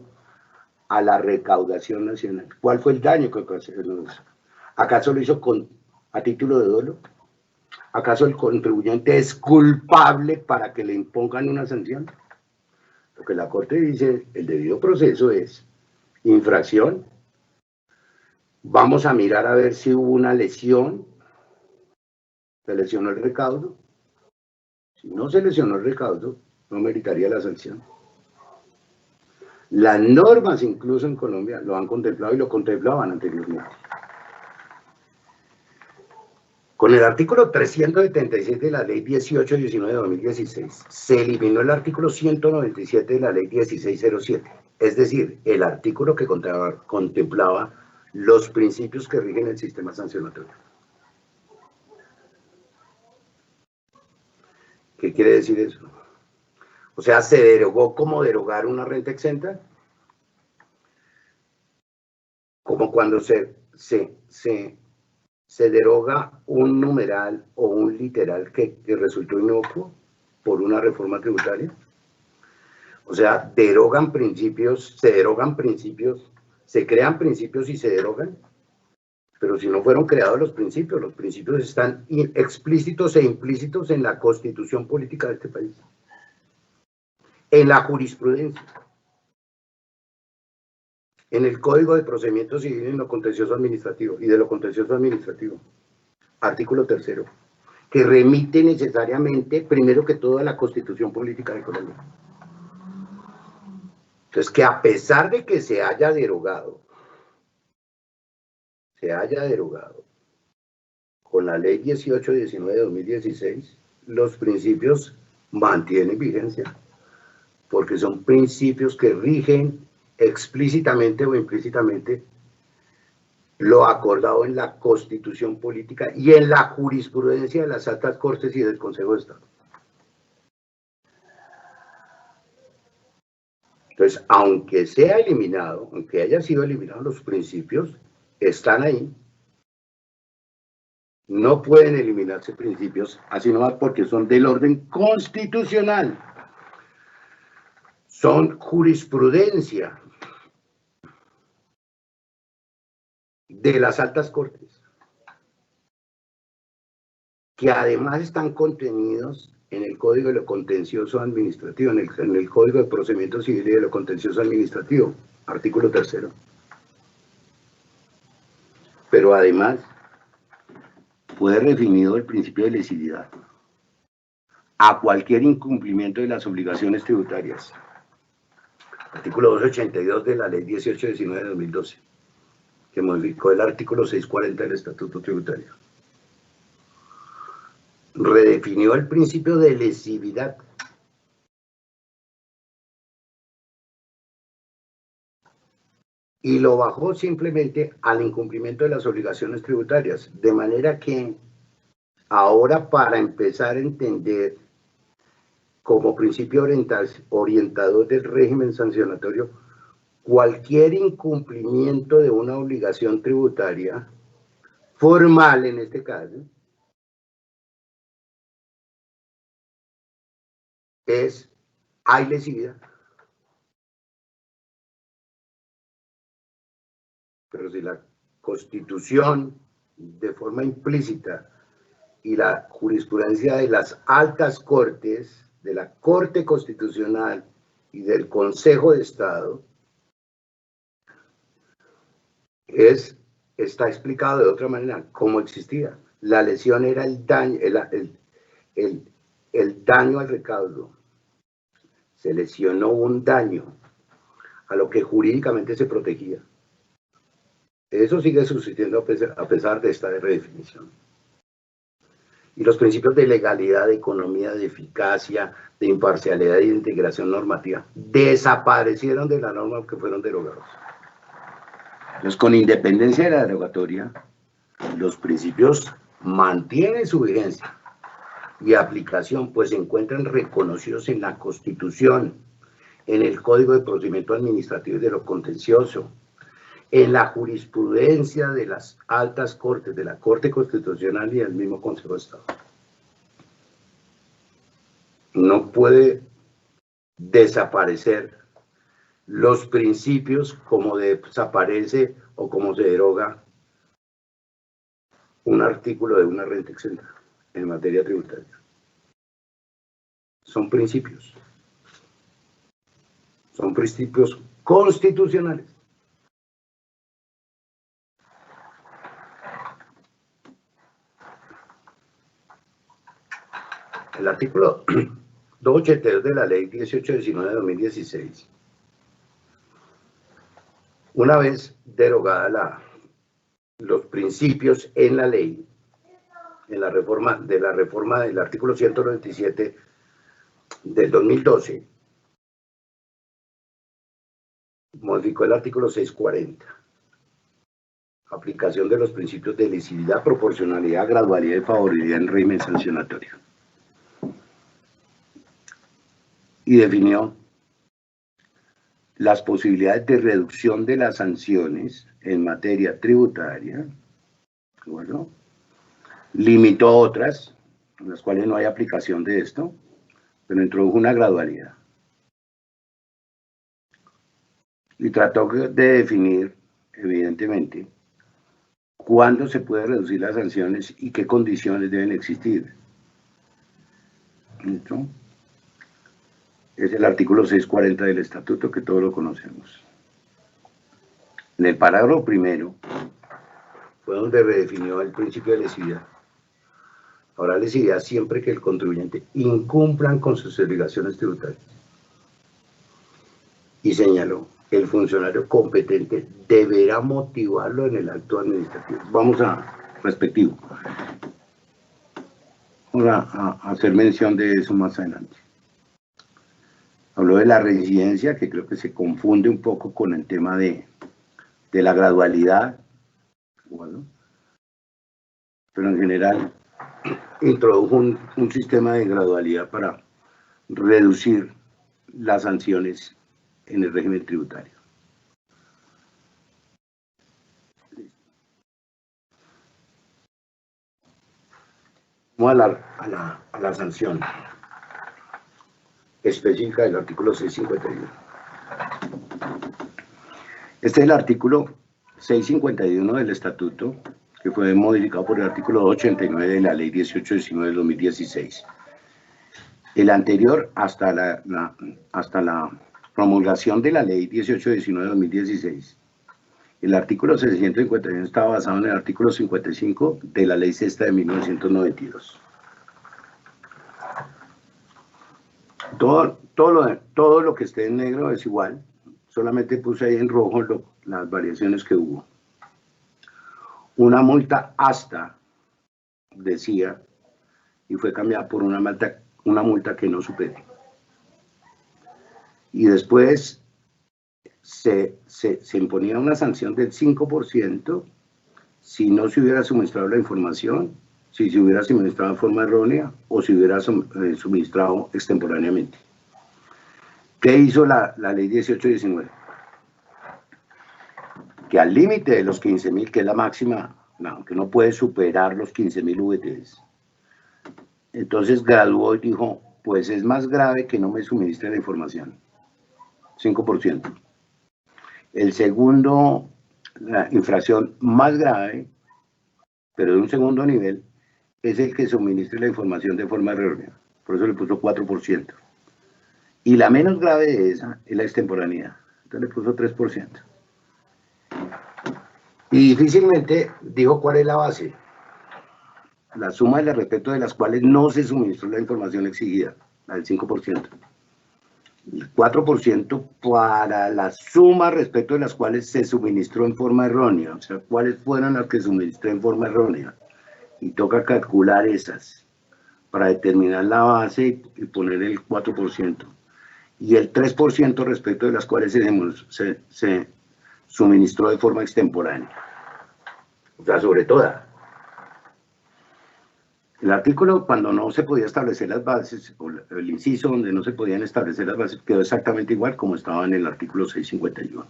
a la recaudación nacional? ¿Cuál fue el daño que hizo? ¿Acaso lo hizo a título de dolo? ¿Acaso el contribuyente es culpable para que le impongan una sanción? Lo que la Corte dice, el debido proceso es infracción. Vamos a mirar a ver si hubo una lesión. ¿Se lesionó el recaudo? Si no se lesionó el recaudo, no meritaría la sanción. Las normas, incluso en Colombia, lo han contemplado y lo contemplaban anteriormente. Con el artículo 377 de la Ley 1819 de 2016, se eliminó el artículo 197 de la Ley 1607, es decir, el artículo que contemplaba los principios que rigen el sistema sancionatorio. ¿Qué quiere decir eso? O sea, ¿se derogó como derogar una renta exenta? Como cuando se deroga un numeral o un literal que resultó inocuo por una reforma tributaria. O sea, derogan principios, se crean principios y se derogan. Pero si no fueron creados los principios están explícitos e implícitos en la constitución política de este país, en la jurisprudencia, en el Código de Procedimiento Civil, en lo contencioso administrativo y de lo contencioso administrativo, artículo 3, que remite necesariamente, primero que todo, a la constitución política de Colombia. Entonces, que a pesar de que se haya derogado con la Ley 1819 de 2016, los principios mantienen vigencia, porque son principios que rigen explícitamente o implícitamente lo acordado en la Constitución política y en la jurisprudencia de las altas cortes y del Consejo de Estado. Entonces, aunque haya sido eliminado, los principios están ahí. No pueden eliminarse principios así nomás porque son del orden constitucional. Son jurisprudencia de las altas cortes, que además están contenidos en el Código de lo Contencioso Administrativo, en el Código de Procedimiento Civil y de lo Contencioso Administrativo, artículo 3. Pero además fue definido el principio de lesividad a cualquier incumplimiento de las obligaciones tributarias. Artículo 282 de la Ley 1819 de 2012, que modificó el artículo 640 del Estatuto Tributario. Redefinió el principio de lesividad. Y lo bajó simplemente al incumplimiento de las obligaciones tributarias, de manera que ahora, para empezar a entender como principio orientador del régimen sancionatorio, cualquier incumplimiento de una obligación tributaria, formal en este caso, hay lesividad. Pero si la Constitución, de forma implícita, y la jurisprudencia de las altas cortes, de la Corte Constitucional y del Consejo de Estado, está explicado de otra manera cómo existía. La lesión era el daño, el daño al recaudo. Se lesionó un daño a lo que jurídicamente se protegía. Eso sigue subsistiendo a pesar de esta redefinición. Y los principios de legalidad, de economía, de eficacia, de imparcialidad y de integración normativa desaparecieron de la norma que fueron derogados. Entonces, con independencia de la derogatoria, los principios mantienen su vigencia y aplicación, pues se encuentran reconocidos en la Constitución, en el Código de Procedimiento Administrativo y de lo Contencioso, en la jurisprudencia de las altas cortes, de la Corte Constitucional y del mismo Consejo de Estado. No puede desaparecer los principios como desaparece o como se deroga un artículo de una renta exenta en materia tributaria. Son principios constitucionales. El artículo 282 de la Ley 1819 de 2016, una vez derogada los principios en la ley, en la reforma del artículo 197 del 2012, modificó el artículo 640, aplicación de los principios de lesividad, proporcionalidad, gradualidad y favorabilidad en régimen sancionatorio. Y definió las posibilidades de reducción de las sanciones en materia tributaria, bueno, limitó otras, en las cuales no hay aplicación de esto, pero introdujo una gradualidad. Y trató de definir, evidentemente, cuándo se puede reducir las sanciones y qué condiciones deben existir. ¿Listo? Es el artículo 640 del Estatuto, que todos lo conocemos. En el parágrafo primero fue donde redefinió el principio de lesividad. Ahora lesividad siempre que el contribuyente incumplan con sus obligaciones tributarias. Y señaló, el funcionario competente deberá motivarlo en el acto administrativo. Vamos a respectivo. Vamos a hacer mención de eso más adelante. Habló de la reincidencia, que creo que se confunde un poco con el tema de la gradualidad, bueno, pero en general introdujo un sistema de gradualidad para reducir las sanciones en el régimen tributario. Vamos a la sanción específica del artículo 651. Este es el artículo 651 del Estatuto, que fue modificado por el artículo 289 de la Ley 1819 del 2016. El anterior, hasta la promulgación de la Ley 1819 de 2016, el artículo 651 estaba basado en el artículo 55 de la Ley Sexta de 1992. Todo lo que esté en negro es igual, solamente puse ahí en rojo las variaciones que hubo. Una multa hasta, decía, y fue cambiada por una multa que no supere. Y después se imponía una sanción del 5% si no se hubiera suministrado la información, si se hubiera suministrado de forma errónea o si hubiera suministrado extemporáneamente. ¿Qué hizo la Ley 1819? Que al límite de los 15.000, que es la máxima, que no puede superar los 15.000 VTs, entonces graduó y dijo, pues es más grave que no me suministre la información, 5%. El segundo, la infracción más grave, pero de un segundo nivel, es el que suministre la información de forma errónea. Por eso le puso 4%. Y la menos grave de esa es la extemporaneidad. Entonces le puso 3%. Y difícilmente dijo cuál es la base. La suma de respecto de las cuales no se suministró la información exigida, la del 5%. El 4% para la suma respecto de las cuales se suministró en forma errónea. O sea, cuáles fueron las que suministré en forma errónea. Y toca calcular esas para determinar la base y poner el 4%. Y el 3% respecto de las cuales se suministró de forma extemporánea. O sea, sobre toda. El artículo, cuando no se podía establecer las bases, o el inciso donde no se podían establecer las bases, quedó exactamente igual como estaba en el artículo 651.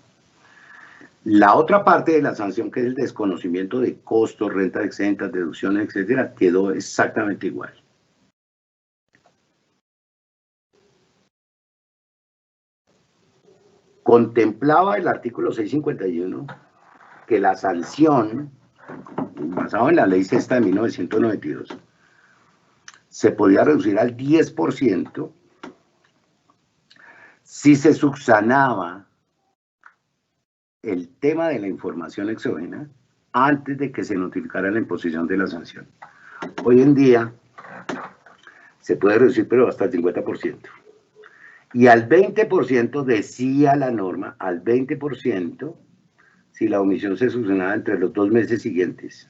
La otra parte de la sanción, que es el desconocimiento de costos, rentas exentas, deducciones, etcétera, quedó exactamente igual. Contemplaba el artículo 651 que la sanción, basado en la ley sexta de 1992, se podía reducir al 10% si se subsanaba el tema de la información exógena antes de que se notificara la imposición de la sanción. Hoy en día se puede reducir, pero hasta el 50%. Y al 20% decía la norma, al 20%, si la omisión se subsanaba entre los 2 meses siguientes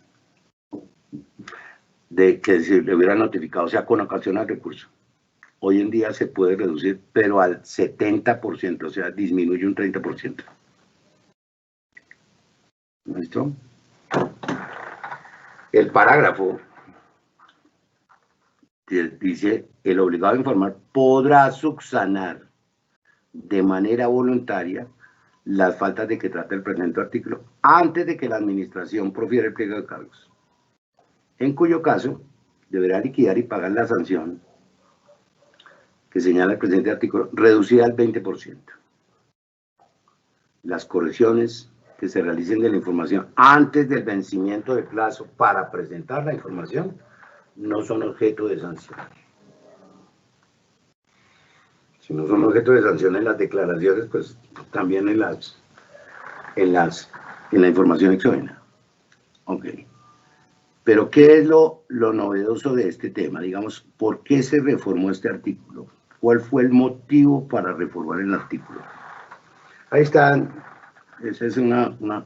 de que se le hubiera notificado, o sea, con ocasión al recurso. Hoy en día se puede reducir, pero al 70%, o sea, disminuye un 30%. ¿Listo? El parágrafo dice: el obligado a informar podrá subsanar de manera voluntaria las faltas de que trata el presente artículo antes de que la administración profiera el pliego de cargos, en cuyo caso deberá liquidar y pagar la sanción que señala el presente artículo, reducida al 20%. Las correcciones que se realicen de la información antes del vencimiento del plazo para presentar la información no son objeto de sanción. Si no son objeto de sanción en las declaraciones, pues también en la información exógena. Ok. Pero ¿qué es lo novedoso de este tema? Digamos, ¿por qué se reformó este artículo? ¿Cuál fue el motivo para reformar el artículo? Ahí están, esa es una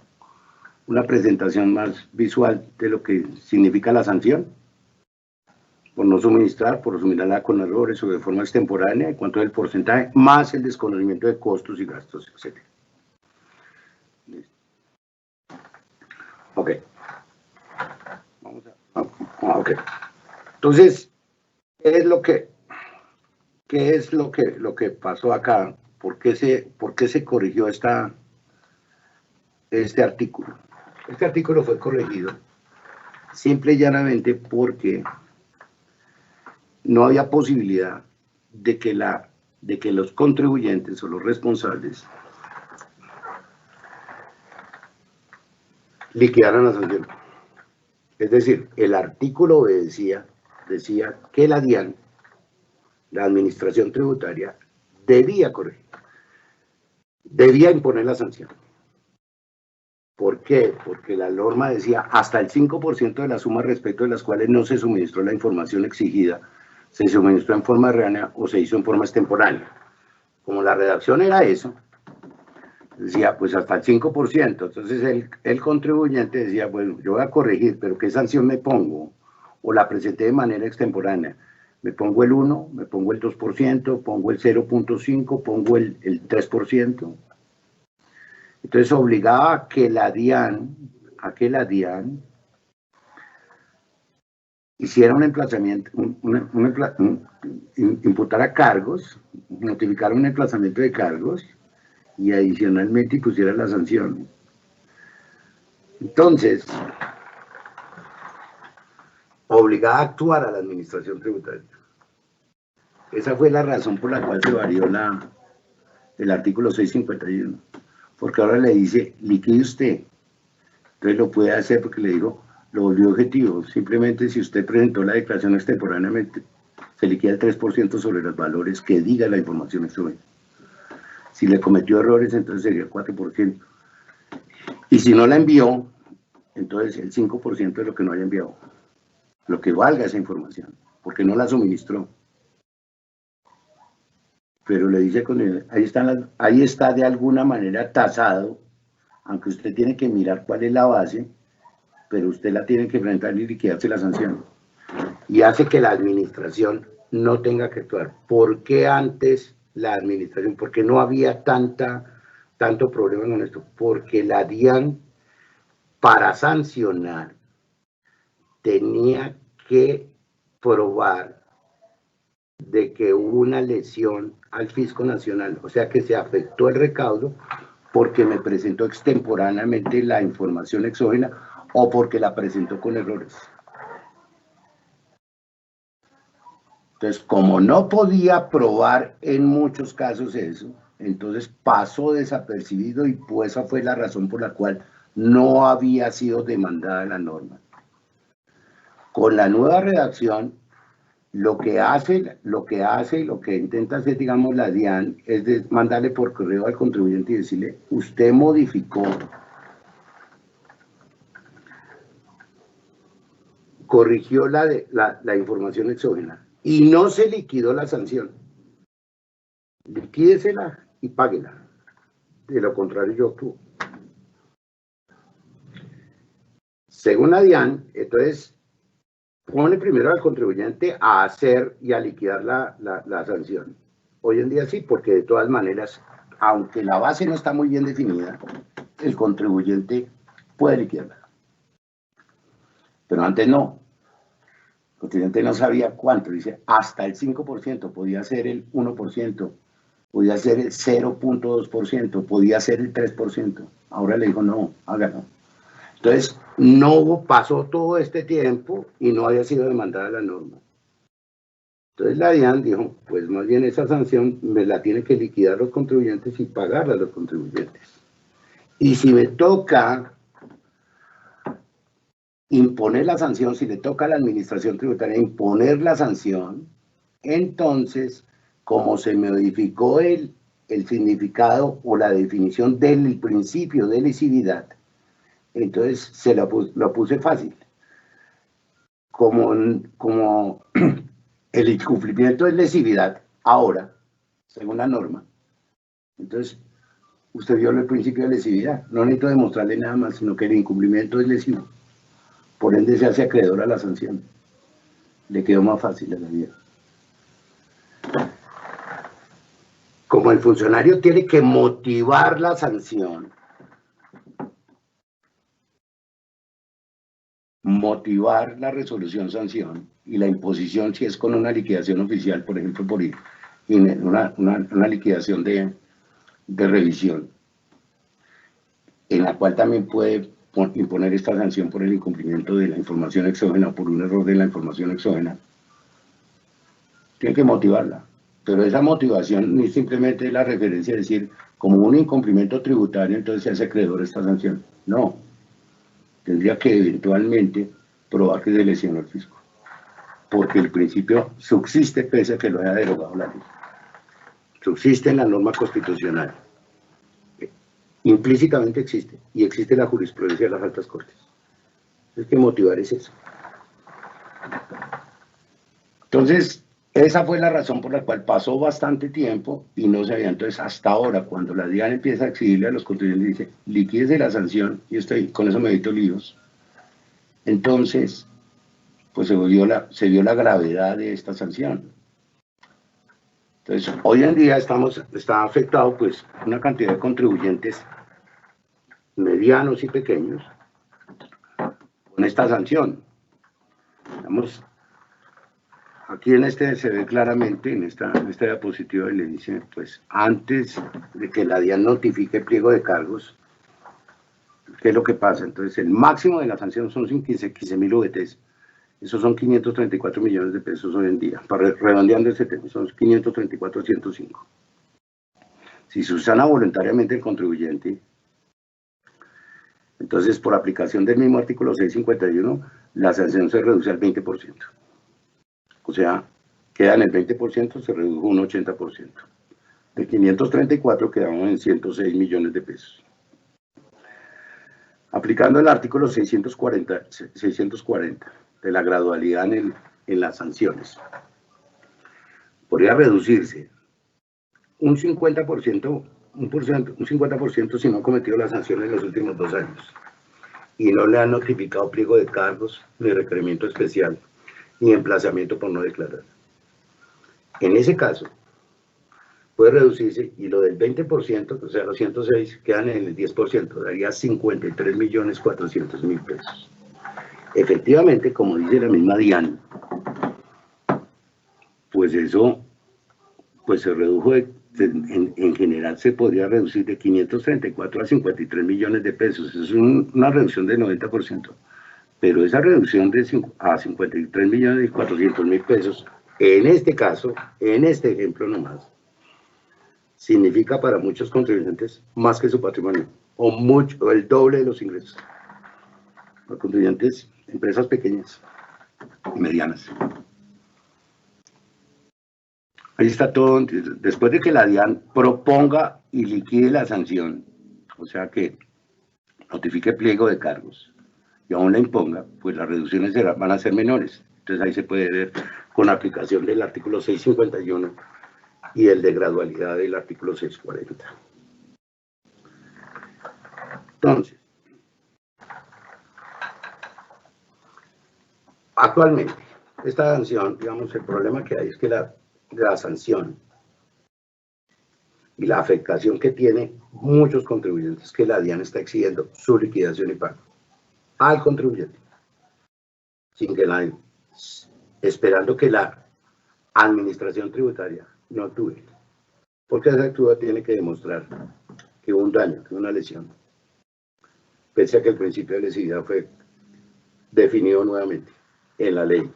presentación más visual de lo que significa la sanción por no suministrar, por suministrarla con errores o de forma extemporánea, en cuanto al porcentaje, más el desconocimiento de costos y gastos, etc. Ok. Vamos a... Ok. Entonces, ¿qué es lo que pasó acá? ¿Por qué se corrigió este artículo? Este artículo fue corregido simple y llanamente porque no había posibilidad de que los contribuyentes o los responsables liquidaran la sanción. Es decir, el artículo decía que la DIAN, la Administración Tributaria, debía corregir, debía imponer la sanción. ¿Por qué? Porque la norma decía hasta el 5% de la suma respecto de las cuales no se suministró la información exigida, se suministró en forma errónea o se hizo en forma extemporánea. Como la redacción era eso, decía pues hasta el 5%. Entonces el contribuyente decía, bueno, yo voy a corregir, pero ¿qué sanción me pongo? O la presenté de manera extemporánea. Me pongo el 1, me pongo el 2%, pongo el 0.5, pongo el 3%. Entonces obligaba a que la DIAN hiciera un emplazamiento, imputara cargos, notificara un emplazamiento de cargos y adicionalmente pusiera la sanción. Entonces, obligaba a actuar a la Administración Tributaria. esa fue la razón por la cual se varió el artículo 651. Porque ahora le dice, liquide usted. Entonces lo puede hacer porque le digo, lo volvió objetivo. Simplemente si usted presentó la declaración extemporáneamente, se liquida el 3% sobre los valores que diga la información exógena. Si le cometió errores, entonces sería el 4%. Y si no la envió, entonces el 5% de lo que no haya enviado, lo que valga esa información, porque no la suministró. Pero le dice, ahí está de alguna manera tasado, aunque usted tiene que mirar cuál es la base, pero usted la tiene que enfrentar y liquidarse la sanción. Y hace que la administración no tenga que actuar. ¿Por qué antes la administración? ¿Por qué no había tanto problema con esto? Porque la DIAN, para sancionar, tenía que probar de que hubo una lesión al fisco nacional, o sea que se afectó el recaudo porque me presentó extemporáneamente la información exógena o porque la presentó con errores. Entonces, como no podía probar en muchos casos eso, entonces pasó desapercibido y pues esa fue la razón por la cual no había sido demandada la norma. Con la nueva redacción, lo que hace y lo que intenta hacer, digamos, la DIAN es mandarle por correo al contribuyente y decirle, usted modificó, corrigió la información exógena y no se liquidó la sanción. Liquídesela y páguela. De lo contrario, yo actúo. Según la DIAN, entonces, pone primero al contribuyente a hacer y a liquidar la sanción. Hoy en día sí, porque de todas maneras, aunque la base no está muy bien definida, el contribuyente puede liquidarla. Pero antes no. El contribuyente no sabía cuánto, dice hasta el 5%, podía ser el 1%, podía ser el 0.2%, podía ser el 3%. Ahora le dijo, no, hágalo. Entonces, no pasó todo este tiempo y no había sido demandada la norma. Entonces la DIAN dijo, pues más bien esa sanción me la tienen que liquidar los contribuyentes y pagarla a los contribuyentes. Y si me toca imponer la sanción, si le toca a la administración tributaria imponer la sanción, entonces, como se modificó el significado o la definición del principio de lesividad, entonces se lo puse fácil. Como el incumplimiento es lesividad, ahora, según la norma, entonces usted viola el principio de lesividad. No necesito demostrarle nada más, sino que el incumplimiento es lesivo. Por ende se hace acreedor a la sanción. Le quedó más fácil a la vida. Como el funcionario tiene que motivar la sanción, motivar la resolución sanción y la imposición si es con una liquidación oficial, por ejemplo, por una liquidación de revisión, en la cual también puede imponer esta sanción por el incumplimiento de la información exógena o por un error de la información exógena, tiene que motivarla. Pero esa motivación ni simplemente es la referencia a decir, como un incumplimiento tributario, entonces se hace acreedor a esta sanción. No. Tendría que eventualmente probar que se lesionó el fisco. Porque el principio subsiste pese a que lo haya derogado la ley. Subsiste en la norma constitucional. Implícitamente existe. Y existe la jurisprudencia de las altas cortes. Es que motivar es eso. Entonces, esa fue la razón por la cual pasó bastante tiempo y no se había. Entonces, hasta ahora, cuando la DIAN empieza a exigirle a los contribuyentes y dice, liquídese la sanción, y con eso me evito líos, entonces, pues se vio la gravedad de esta sanción. Entonces, hoy en día está afectado, pues, una cantidad de contribuyentes medianos y pequeños con esta sanción. Digamos, aquí en este se ve claramente, en esta diapositiva, le dice, pues, antes de que la DIAN notifique el pliego de cargos, ¿qué es lo que pasa? Entonces, el máximo de la sanción son 15.000 VTs. Esos son 534 millones de pesos hoy en día. Redondeando ese tema, son 534,105. Si se usana voluntariamente el contribuyente, entonces por aplicación del mismo artículo 651, la sanción se reduce al 20%. O sea, queda en el 20%, se redujo un 80%. De 534 quedamos en 106 millones de pesos. Aplicando el artículo 640 de la gradualidad en las sanciones, podría reducirse un 50%, un 50% si no ha cometido la sanción en los últimos 2 años y no le han notificado pliego de cargos, ni requerimiento especial, ni emplazamiento por no declarar. En ese caso, puede reducirse y lo del 20%, o sea, los 106 quedan en el 10%, daría 53.400.000 pesos. Efectivamente, como dice la misma DIAN, pues eso pues se redujo, en general se podría reducir de 534 a 53 millones de pesos, eso es una reducción del 90%, pero esa reducción a 53.400.000 pesos, en este caso, en este ejemplo nomás, significa para muchos contribuyentes más que su patrimonio, o el doble de los ingresos. Los contribuyentes, empresas pequeñas y medianas. Ahí está todo. Después de que la DIAN proponga y liquide la sanción, o sea que notifique pliego de cargos y aún la imponga, pues las reducciones van a ser menores. Entonces ahí se puede ver con aplicación del artículo 651 y el de gradualidad del artículo 640. Entonces, actualmente, esta sanción, digamos, el problema que hay es que la sanción y la afectación que tiene muchos contribuyentes, que la DIAN está exigiendo su liquidación y pago al contribuyente, sin que esperando que la administración tributaria no actúe, porque esa actúa tiene que demostrar que hubo un daño, que hubo una lesión, pese a que el principio de lesividad fue definido nuevamente en la ley.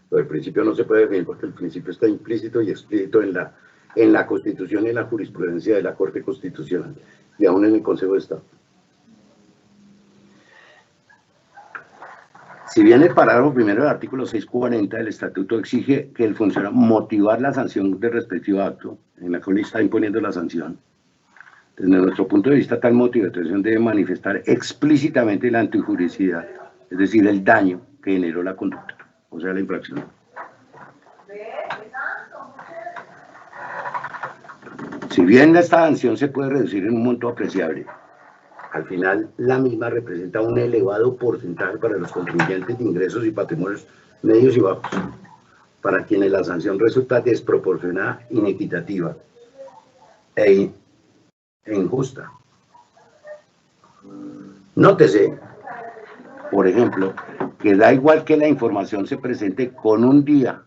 Pero el principio no se puede definir porque el principio está implícito y explícito en la Constitución y en la jurisprudencia de la Corte Constitucional y aún en el Consejo de Estado. Si bien el parágrafo primero del artículo 640 del Estatuto exige que el funcionario motivar la sanción del respectivo acto en la que le está imponiendo la sanción, desde nuestro punto de vista tal motivación debe manifestar explícitamente la antijuricidad, es decir, el daño que generó la conducta, o sea, la infracción. Si bien esta sanción se puede reducir en un monto apreciable, al final la misma representa un elevado porcentaje para los contribuyentes de ingresos y patrimonios medios y bajos, para quienes la sanción resulta desproporcionada, inequitativa e injusta. Nótese, por ejemplo, que da igual que la información se presente con un día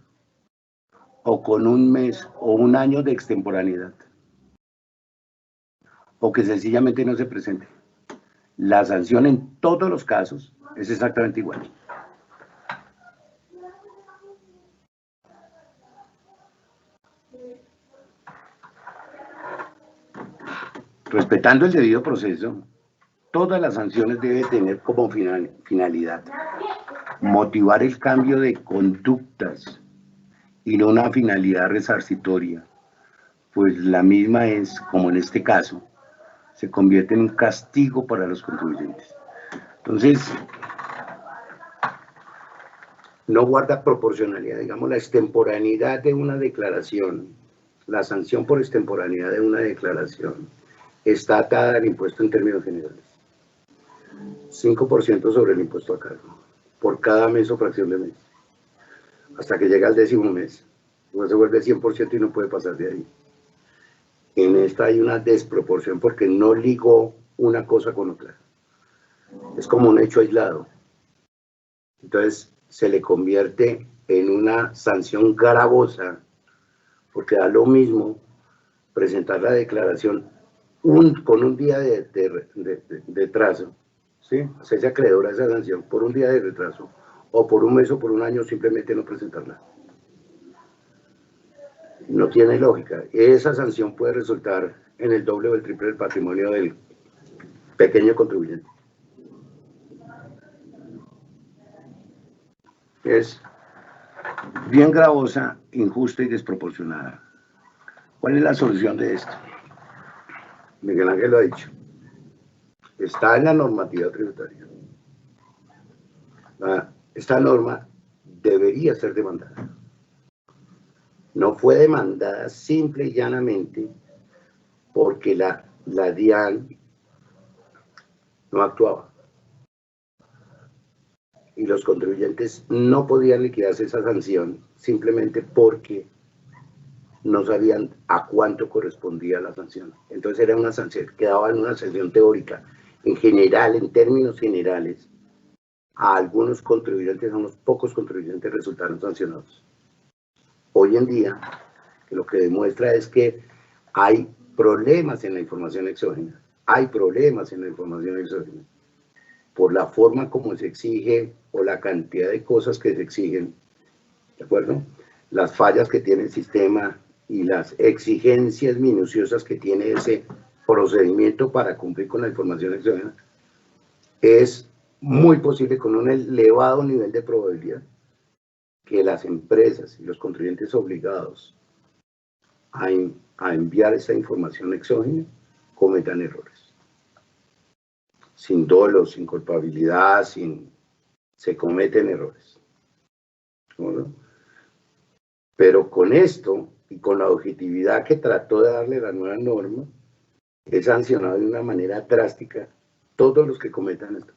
o con un mes o un año de extemporaneidad, o que sencillamente no se presente. La sanción en todos los casos es exactamente igual. Respetando el debido proceso, todas las sanciones deben tener como finalidad motivar el cambio de conductas y no una finalidad resarcitoria, pues la misma es, como en este caso, se convierte en un castigo para los contribuyentes. Entonces, no guarda proporcionalidad, digamos, la extemporaneidad de una declaración, la sanción por extemporaneidad de una declaración, está atada al impuesto en términos generales. 5% sobre el impuesto a cargo, por cada mes o fracción de mes, hasta que llega al 10º mes, luego se vuelve 100% y no puede pasar de ahí. En esta hay una desproporción porque no ligó una cosa con otra. Es como un hecho aislado. Entonces se le convierte en una sanción gravosa porque da lo mismo presentar la declaración con un día de retraso, ¿sí? Hacerse acreedor a esa sanción por un día de retraso o por un mes o por un año simplemente no presentarla. No tiene lógica. Esa sanción puede resultar en el doble o el triple del patrimonio del pequeño contribuyente. Es bien gravosa, injusta y desproporcionada. ¿Cuál es la solución de esto? Miguel Ángel lo ha dicho. Está en la normativa tributaria. Esta norma debería ser demandada. No fue demandada simple y llanamente porque la DIAN no actuaba. Y los contribuyentes no podían liquidarse esa sanción simplemente porque no sabían a cuánto correspondía la sanción. Entonces era una sanción, quedaba en una sanción teórica. En general, en términos generales, a algunos contribuyentes, a unos pocos contribuyentes resultaron sancionados. Hoy en día, lo que demuestra es que hay problemas en la información exógena. Hay problemas en la información exógena. Por la forma como se exige o la cantidad de cosas que se exigen, ¿de acuerdo? Las fallas que tiene el sistema y las exigencias minuciosas que tiene ese procedimiento para cumplir con la información exógena, es muy posible con un elevado nivel de probabilidad que las empresas y los contribuyentes obligados a enviar esa información exógena cometan errores. Sin dolo, sin culpabilidad, se cometen errores. ¿No? Pero con esto y con la objetividad que trató de darle la nueva norma, es sancionado de una manera drástica todos los que cometan esto.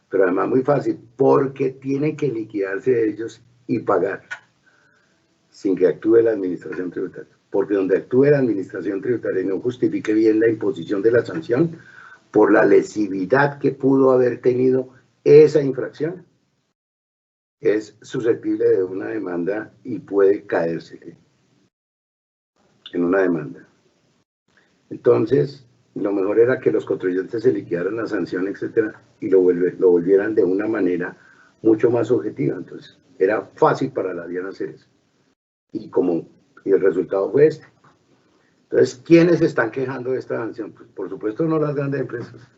Pero además muy fácil, porque tienen que liquidarse de ellos y pagar sin que actúe la administración tributaria. Porque donde actúe la administración tributaria y no justifique bien la imposición de la sanción, por la lesividad que pudo haber tenido esa infracción, es susceptible de una demanda y puede caerse en una demanda. Entonces, lo mejor era que los contribuyentes se liquidaran la sanción, etcétera, y lo volvieran de una manera mucho más objetiva. Entonces, era fácil para la DIAN hacer eso. Y el resultado fue este. Entonces, ¿quiénes se están quejando de esta sanción? Pues, por supuesto, no las grandes empresas.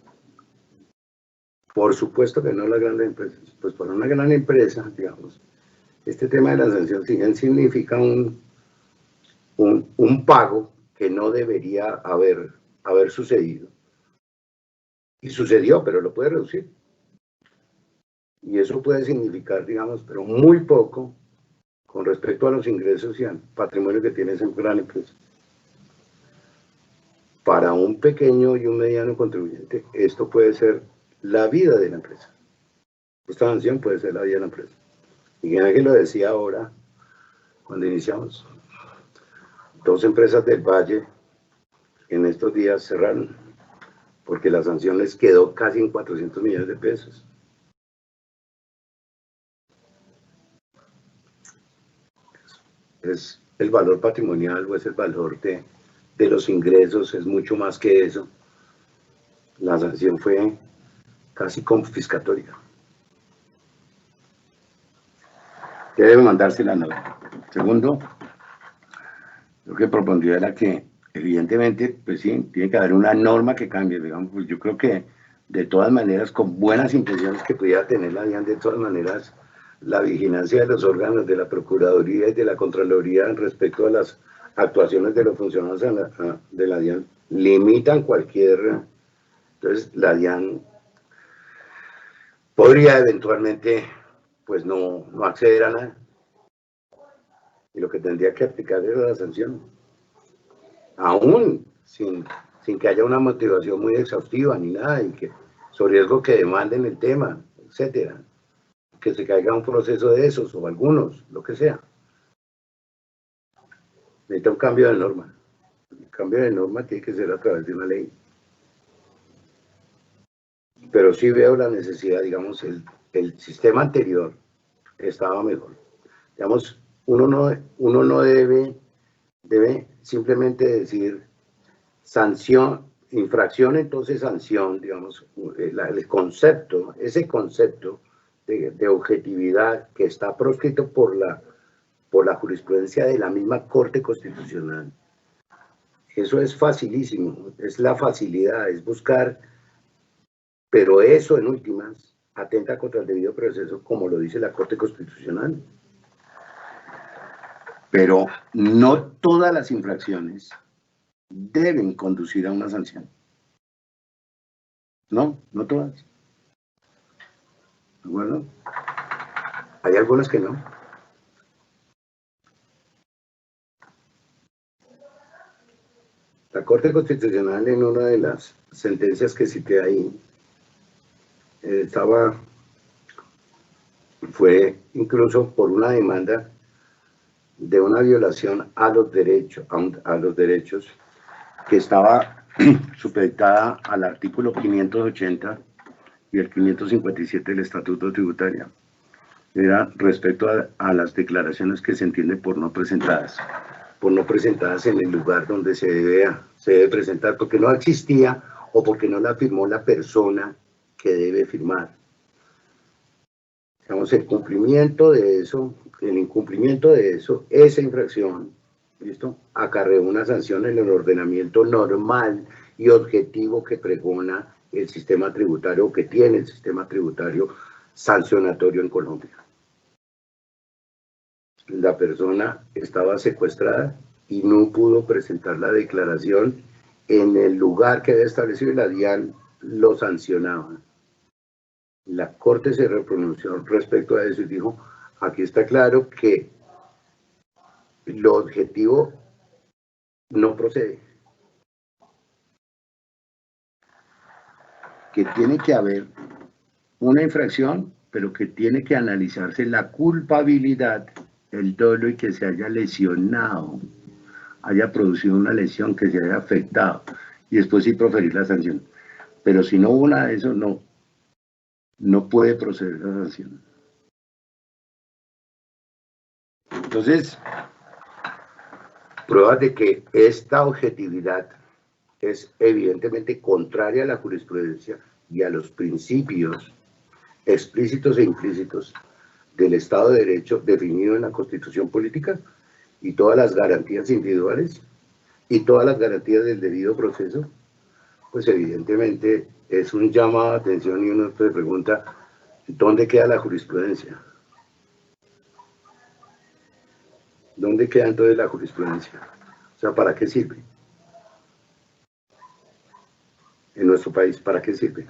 Por supuesto que no las grandes empresas. Pues para una gran empresa, digamos, este tema de la sanción significa un pago que no debería haber sucedido. Y sucedió, pero lo puede reducir. Y eso puede significar, digamos, pero muy poco con respecto a los ingresos y al patrimonio que tiene esa gran empresa. Para un pequeño y un mediano contribuyente, esto puede ser la vida de la empresa. Esta sanción puede ser la vida de la empresa. Y Ángel lo decía ahora, cuando iniciamos. 2 empresas del Valle en estos días cerraron, porque la sanción les quedó casi en 400 millones de pesos. Es el valor patrimonial o es el valor de los ingresos, es mucho más que eso. La sanción fue casi confiscatoria. ¿Qué debe mandarse la nota? Segundo, lo que propondría era que, evidentemente, pues sí, tiene que haber una norma que cambie, digamos, pues yo creo que de todas maneras, con buenas intenciones que pudiera tener la DIAN, de todas maneras, la vigilancia de los órganos de la Procuraduría y de la Contraloría respecto a las actuaciones de los funcionarios de la DIAN limitan cualquier. Entonces, la DIAN podría eventualmente, pues no acceder a nada. Y lo que tendría que aplicar es la sanción. Aún sin que haya una motivación muy exhaustiva ni nada, y que sobre riesgo que demanden el tema, etcétera. Que se caiga un proceso de esos, o algunos, lo que sea. Necesita un cambio de norma. El cambio de norma tiene que ser a través de una ley. Pero sí veo la necesidad, digamos, el sistema anterior estaba mejor. Digamos, uno no debe simplemente decir sanción, infracción, entonces sanción, digamos, ese concepto de objetividad que está proscrito por la jurisprudencia de la misma Corte Constitucional. Eso es facilísimo, es la facilidad, es buscar, pero eso en últimas atenta contra el debido proceso, como lo dice la Corte Constitucional. Pero no todas las infracciones deben conducir a una sanción. No todas. ¿De acuerdo? Hay algunas que no. La Corte Constitucional, en una de las sentencias que cité ahí, fue incluso por una demanda de una violación a los derechos que estaba supeditada al artículo 580 y el 557 del Estatuto Tributario. Era respecto a las declaraciones que se entienden por no presentadas en el lugar donde se debe presentar, porque no existía o porque no la firmó la persona que debe firmar. Digamos, el incumplimiento de eso, esa infracción, ¿listo?, acarreó una sanción en el ordenamiento normal y objetivo que pregona el sistema tributario, o que tiene el sistema tributario sancionatorio en Colombia. La persona estaba secuestrada y no pudo presentar la declaración en el lugar que había establecido, y la DIAN lo sancionaba. La Corte se repronunció respecto a eso y dijo, aquí está claro que lo objetivo no procede. Que tiene que haber una infracción, pero que tiene que analizarse la culpabilidad, el dolo, y que se haya lesionado, haya producido una lesión, que se haya afectado, y después sí proferir la sanción. Pero si no hubo nada de eso, no puede proceder la sanción. Entonces, pruebas de que esta objetividad es evidentemente contraria a la jurisprudencia y a los principios explícitos e implícitos del Estado de Derecho definido en la Constitución Política, y todas las garantías individuales y todas las garantías del debido proceso, pues evidentemente es un llamado de atención, y uno se pregunta, ¿dónde queda la jurisprudencia? ¿Dónde queda entonces la jurisprudencia? O sea, ¿para qué sirve? En nuestro país, ¿para qué sirve?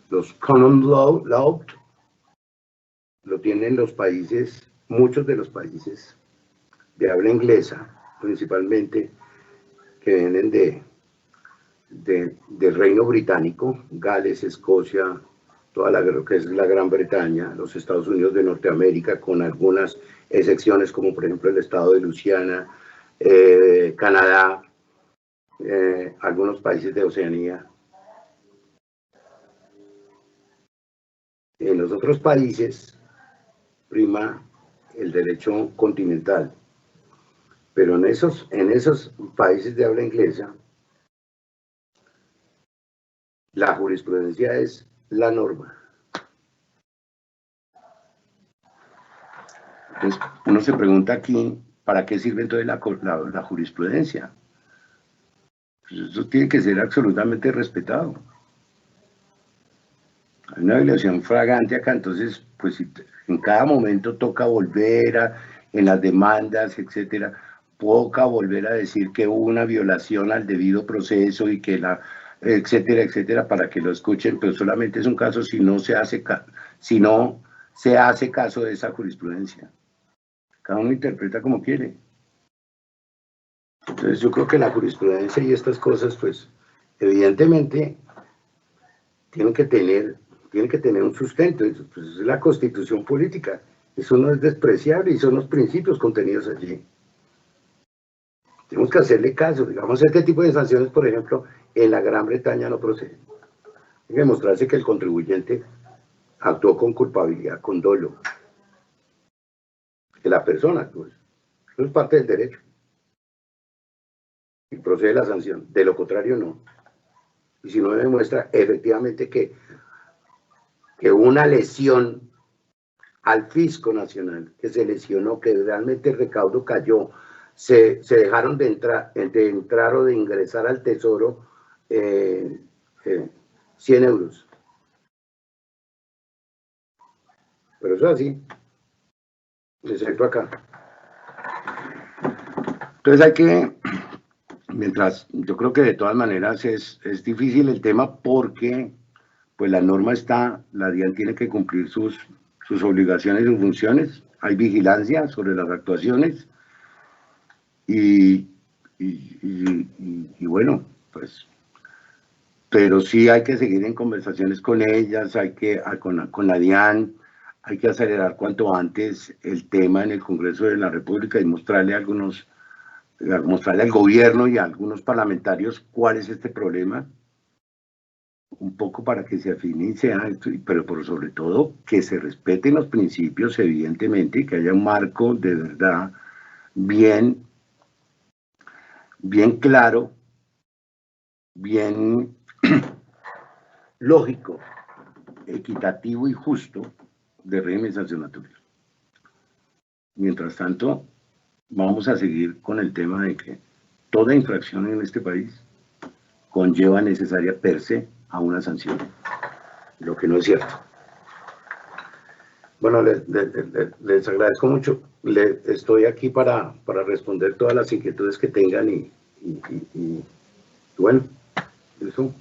Los common law lo tienen los países, muchos de los países de habla inglesa, principalmente, que vienen del Reino Británico, Gales, Escocia, toda lo que es la Gran Bretaña, los Estados Unidos de Norteamérica, con algunas excepciones, como por ejemplo el estado de Luisiana, Canadá, algunos países de Oceanía. En los otros países prima el derecho continental, pero en esos países de habla inglesa, la jurisprudencia es la norma. Entonces, uno se pregunta aquí, ¿para qué sirve entonces la jurisprudencia? Pues eso tiene que ser absolutamente respetado. Hay una violación flagrante acá, entonces, pues en cada momento toca volver en las demandas, etcétera, toca volver a decir que hubo una violación al debido proceso y que etcétera, etcétera, para que lo escuchen, pero solamente es un caso si no se hace caso de esa jurisprudencia. Cada uno interpreta como quiere. Entonces yo creo que la jurisprudencia y estas cosas, pues, evidentemente, tienen que tener un sustento. Pues, es la Constitución Política. Eso no es despreciable y son los principios contenidos allí. Tenemos que hacerle caso. Digamos, este tipo de sanciones, por ejemplo, en la Gran Bretaña no proceden. Hay que demostrarse que el contribuyente actuó con culpabilidad, con dolo. Que la persona actuó. Eso es parte del derecho. Y procede la sanción. De lo contrario, no. Y si no demuestra efectivamente que que hubo una lesión al fisco nacional, que se lesionó, que realmente el recaudo cayó, se dejaron de entrar o de ingresar al tesoro 100 euros. Pero eso es así, excepto acá. Entonces hay que, mientras, yo creo que de todas maneras es difícil el tema porque pues la norma está, la DIAN tiene que cumplir sus obligaciones y sus funciones, hay vigilancia sobre las actuaciones y bueno, pues, pero sí hay que seguir en conversaciones con ellas, con la DIAN, hay que acelerar cuanto antes el tema en el Congreso de la República y mostrarle al gobierno y a algunos parlamentarios cuál es este problema, un poco para que se afine y sea esto, pero por sobre todo que se respeten los principios, evidentemente, y que haya un marco de verdad bien claro, bien lógico, equitativo y justo de régimen sancionatorio. Mientras tanto, vamos a seguir con el tema de que toda infracción en este país conlleva necesaria per se a una sanción, lo que no es cierto. Bueno, les agradezco mucho. Estoy aquí para responder todas las inquietudes que tengan y bueno, eso.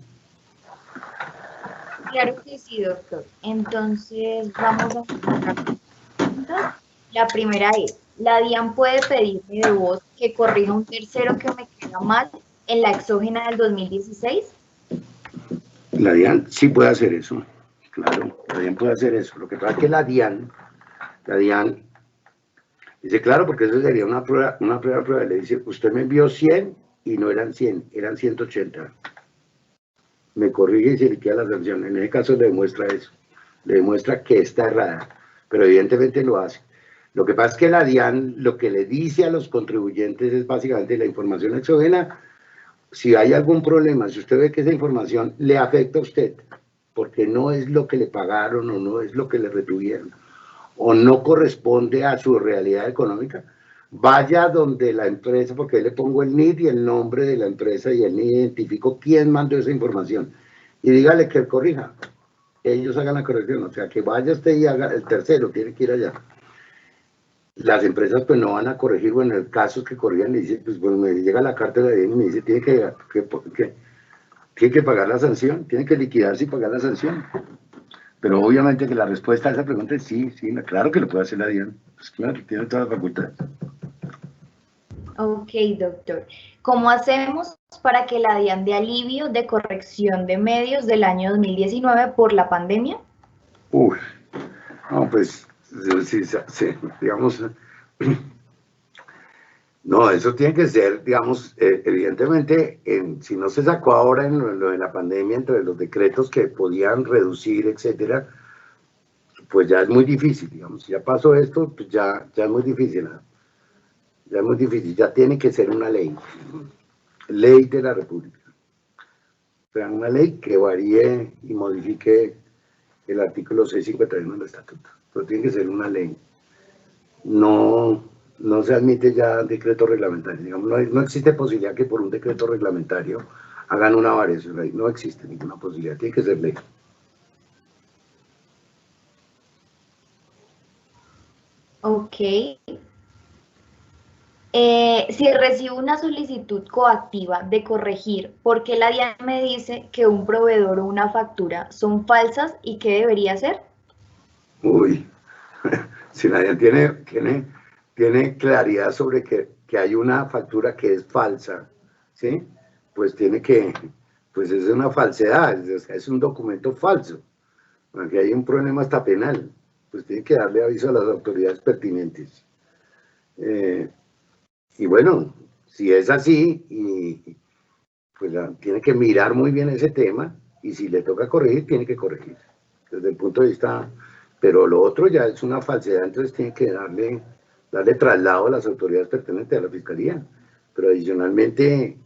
Claro que sí, doctor. Entonces, vamos a hacer unas preguntas. La primera es, ¿la DIAN puede pedirme de voz que corrija un tercero que me queda mal en la exógena del 2016? La DIAN sí puede hacer eso, claro, la DIAN puede hacer eso. Lo que pasa es que la DIAN dice, claro, porque eso sería una prueba, le dice, usted me envió 100 y no eran 100, eran 180. Me corrige y se le queda la sanción. En ese caso le demuestra eso, le demuestra que está errada, pero evidentemente lo hace. Lo que pasa es que la DIAN lo que le dice a los contribuyentes es básicamente la información exógena. Si hay algún problema, si usted ve que esa información le afecta a usted, porque no es lo que le pagaron o no es lo que le retuvieron, o no corresponde a su realidad económica, vaya donde la empresa, porque ahí le pongo el NID y el nombre de la empresa y el NID identifico quién mandó esa información, y dígale que corrija, que ellos hagan la corrección, o sea, que vaya usted y haga, el tercero tiene que ir allá. Las empresas pues no van a corregir, bueno, en el caso que corrijan, le dice, pues bueno, me llega la carta de la DIAN y me dice, tiene que pagar la sanción, tiene que liquidarse y pagar la sanción. Pero obviamente que la respuesta a esa pregunta es sí, claro que lo puede hacer la DIAN, pues claro, tiene todas las facultades. Ok, doctor. ¿Cómo hacemos para que la DIAN dé alivio de corrección de medios del año 2019 por la pandemia? Uy, no, pues, sí, digamos, no, eso tiene que ser, digamos, evidentemente, si no se sacó ahora en lo de la pandemia, entre los decretos que podían reducir, etcétera, pues ya es muy difícil, digamos, si ya pasó esto, pues ya es muy difícil, ¿no? Ya es muy difícil, ya tiene que ser una ley de la República, o sea, una ley que varíe y modifique el artículo 651 del estatuto, pero tiene que ser una ley, no se admite ya decreto reglamentario, digamos, no existe posibilidad que por un decreto reglamentario hagan una variación, no existe ninguna posibilidad, tiene que ser ley. Ok. Si recibo una solicitud coactiva de corregir, ¿por qué la DIAN me dice que un proveedor o una factura son falsas y qué debería hacer? Uy, si la DIAN tiene claridad sobre que hay una factura que es falsa, ¿sí? Pues pues es una falsedad, es un documento falso, aunque hay un problema hasta penal, pues tiene que darle aviso a las autoridades pertinentes. Y bueno, si es así, pues tiene que mirar muy bien ese tema, y si le toca corregir, tiene que corregir, desde el punto de vista, pero lo otro ya es una falsedad, entonces tiene que darle traslado a las autoridades pertinentes, a la Fiscalía, pero adicionalmente,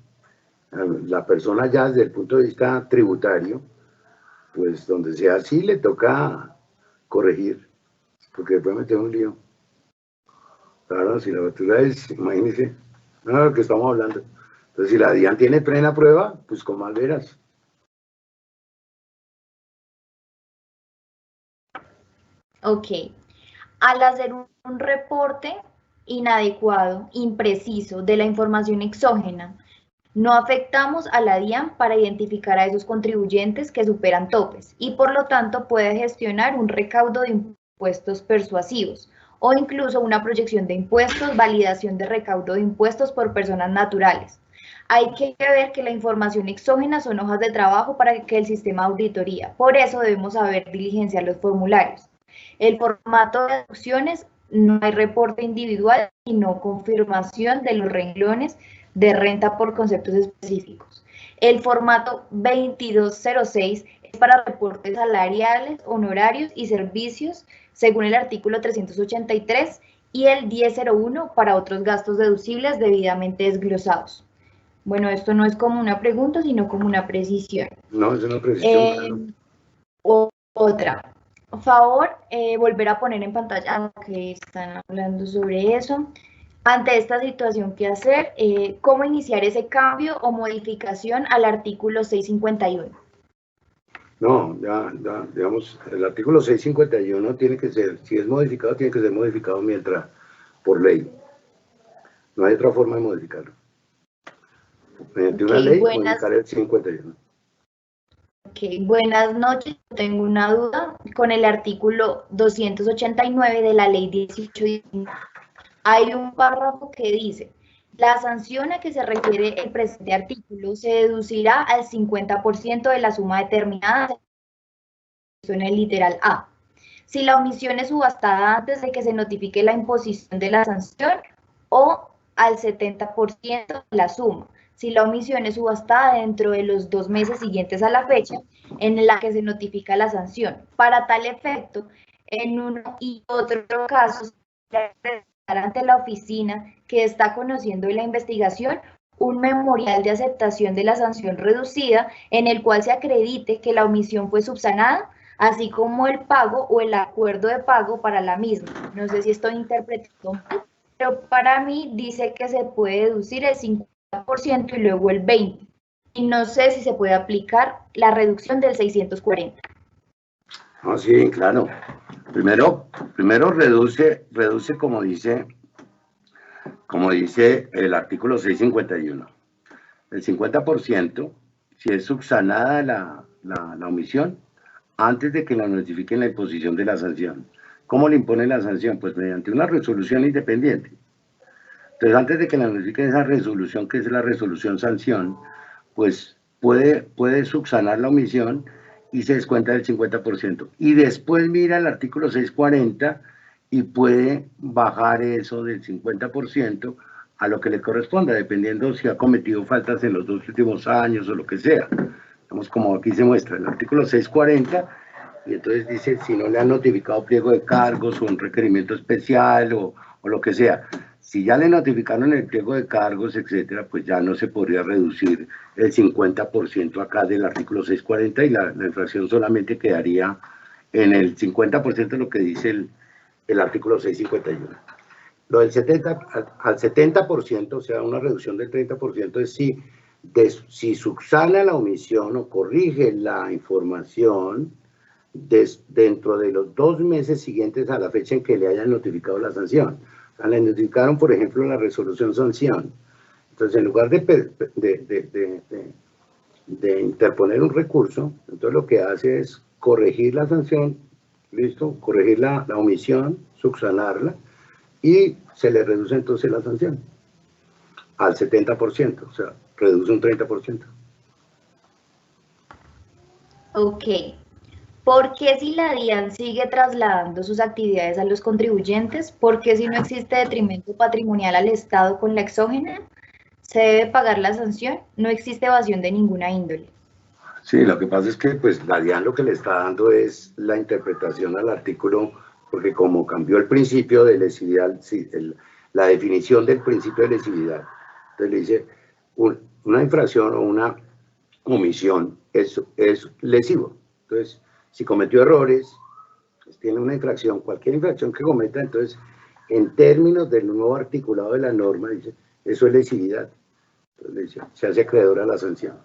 la persona ya desde el punto de vista tributario, pues donde sea así le toca corregir, porque después me tengo un lío. Claro, si la factura es, imagínense, no es lo que estamos hablando. Entonces, si la DIAN tiene plena prueba, pues con mal veras. Ok. Al hacer un reporte inadecuado, impreciso de la información exógena, no afectamos a la DIAN para identificar a esos contribuyentes que superan topes y por lo tanto puede gestionar un recaudo de impuestos persuasivos o incluso una proyección de impuestos, validación de recaudo de impuestos por personas naturales. Hay que ver que la información exógena son hojas de trabajo para que el sistema de auditoría. Por eso debemos saber diligenciar los formularios. El formato de deducciones, no hay reporte individual, sino confirmación de los renglones de renta por conceptos específicos. El formato 2206 es para reportes salariales, honorarios y servicios, según el artículo 383, y el 1001 para otros gastos deducibles debidamente desglosados. Bueno, esto no es como una pregunta, sino como una precisión. No, es una precisión. Otra. Por favor, volver a poner en pantalla que están hablando sobre eso. Ante esta situación, ¿qué hacer? ¿Cómo iniciar ese cambio o modificación al artículo 651? No, ya, digamos, el artículo 651 tiene que ser, si es modificado, tiene que ser modificado mientras, por ley. No hay otra forma de modificarlo. Mediante una ley, modificar el 51. Ok, buenas noches. Tengo una duda con el artículo 289 de la ley 1819. Hay un párrafo que dice: la sanción a que se refiere el presente artículo se deducirá al 50% de la suma determinada en el literal A. Si la omisión es subastada antes de que se notifique la imposición de la sanción, o al 70% de la suma, si la omisión es subastada dentro de los 2 meses siguientes a la fecha en la que se notifica la sanción. Para tal efecto, en uno y otro caso, ante la oficina que está conociendo la investigación un memorial de aceptación de la sanción reducida en el cual se acredite que la omisión fue subsanada, así como el pago o el acuerdo de pago para la misma. No sé si estoy interpretando mal, pero para mí dice que se puede deducir el 50% y luego el 20%. Y no sé si se puede aplicar la reducción del 640. Ah, sí, claro. Primero reduce como dice el artículo 651. El 50%, si es subsanada la omisión, antes de que la notifiquen la imposición de la sanción. ¿Cómo le imponen la sanción? Pues mediante una resolución independiente. Entonces, antes de que la notifiquen esa resolución, que es la resolución sanción, pues puede subsanar la omisión y se descuenta del 50%. Y después mira el artículo 640 y puede bajar eso del 50% a lo que le corresponda, dependiendo si ha cometido faltas en los 2 últimos años o lo que sea. Vamos, como aquí se muestra, el artículo 640, y entonces dice si no le han notificado pliego de cargos o un requerimiento especial o lo que sea. Si ya le notificaron el pliego de cargos, etcétera, pues ya no se podría reducir el 50% acá del artículo 640 y la infracción solamente quedaría en el 50% de lo que dice el artículo 651. Lo del 70%, o sea, una reducción del 30%, es si subsana la omisión o corrige la información dentro de los 2 meses siguientes a la fecha en que le hayan notificado la sanción. O sea, le notificaron, por ejemplo, la resolución sanción. Entonces, en lugar de interponer un recurso, entonces lo que hace es corregir la sanción, ¿listo? Corregir la omisión, subsanarla, y se le reduce entonces la sanción al 70%, o sea, reduce un 30%. Ok. ¿Por qué si la DIAN sigue trasladando sus actividades a los contribuyentes? ¿Por qué si no existe detrimento patrimonial al Estado con la exógena? ¿Se debe pagar la sanción? No existe evasión de ninguna índole. Sí, lo que pasa es que pues la DIAN lo que le está dando es la interpretación al artículo, porque como cambió el principio de lesividad, la definición del principio de lesividad, entonces le dice una infracción o una omisión es lesivo. Entonces, si cometió errores, pues tiene una infracción, cualquier infracción que cometa, entonces, en términos del nuevo articulado de la norma, dice, eso es lesividad. Entonces, dice, se hace acreedora a la sanción.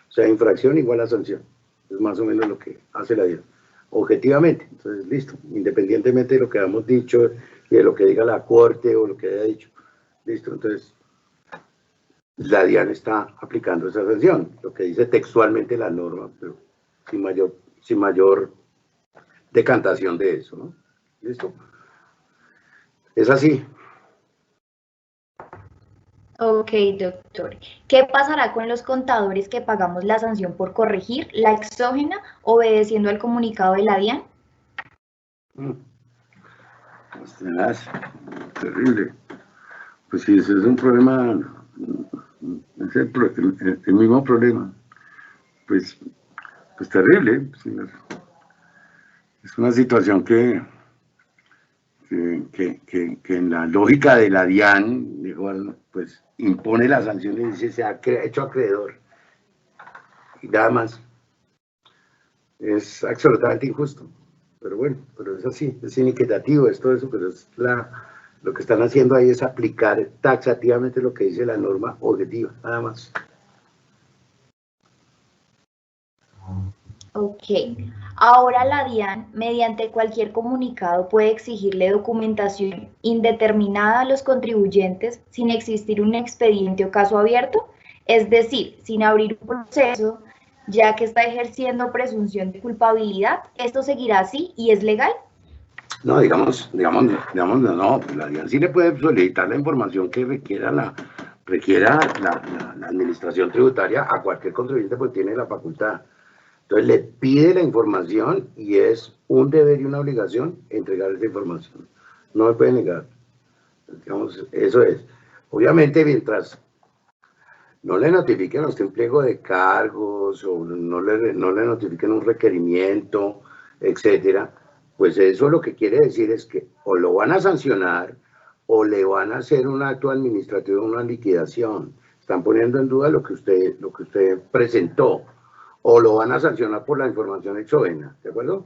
O sea, infracción igual a sanción. Es más o menos lo que hace la DIAN. Objetivamente, entonces, listo. Independientemente de lo que hemos dicho y de lo que diga la Corte o lo que haya dicho. Listo, entonces, la DIAN está aplicando esa sanción. Lo que dice textualmente la norma, pero sin mayor decantación de eso, ¿no? ¿Listo? Es así. Ok, doctor. ¿Qué pasará con los contadores que pagamos la sanción por corregir la exógena obedeciendo al comunicado de la DIAN? Es terrible. Pues sí, ese es un problema, es el mismo problema. Pues terrible. Sí, es una situación que en la lógica de la DIAN, pues impone la sanción y dice se ha hecho acreedor. Y nada más. Es absolutamente injusto. Pero bueno, pero es así, es inequitativo, es todo eso, pero es lo que están haciendo ahí es aplicar taxativamente lo que dice la norma objetiva, nada más. Ok. Ahora la DIAN, mediante cualquier comunicado, puede exigirle documentación indeterminada a los contribuyentes sin existir un expediente o caso abierto, es decir, sin abrir un proceso, ya que está ejerciendo presunción de culpabilidad. ¿Esto seguirá así y es legal? No, digamos, no, pues la DIAN sí le puede solicitar la información que requiera la administración tributaria a cualquier contribuyente, pues tiene la facultad. Entonces le pide la información y es un deber y una obligación entregar esa información. No me puede negar. Digamos, eso es. Obviamente, mientras no le notifiquen a usted un pliego de cargos o no le notifiquen un requerimiento, etcétera, pues eso lo que quiere decir es que o lo van a sancionar o le van a hacer un acto administrativo, una liquidación. Están poniendo en duda lo que usted presentó, o lo van a sancionar por la información exógena, ¿de acuerdo?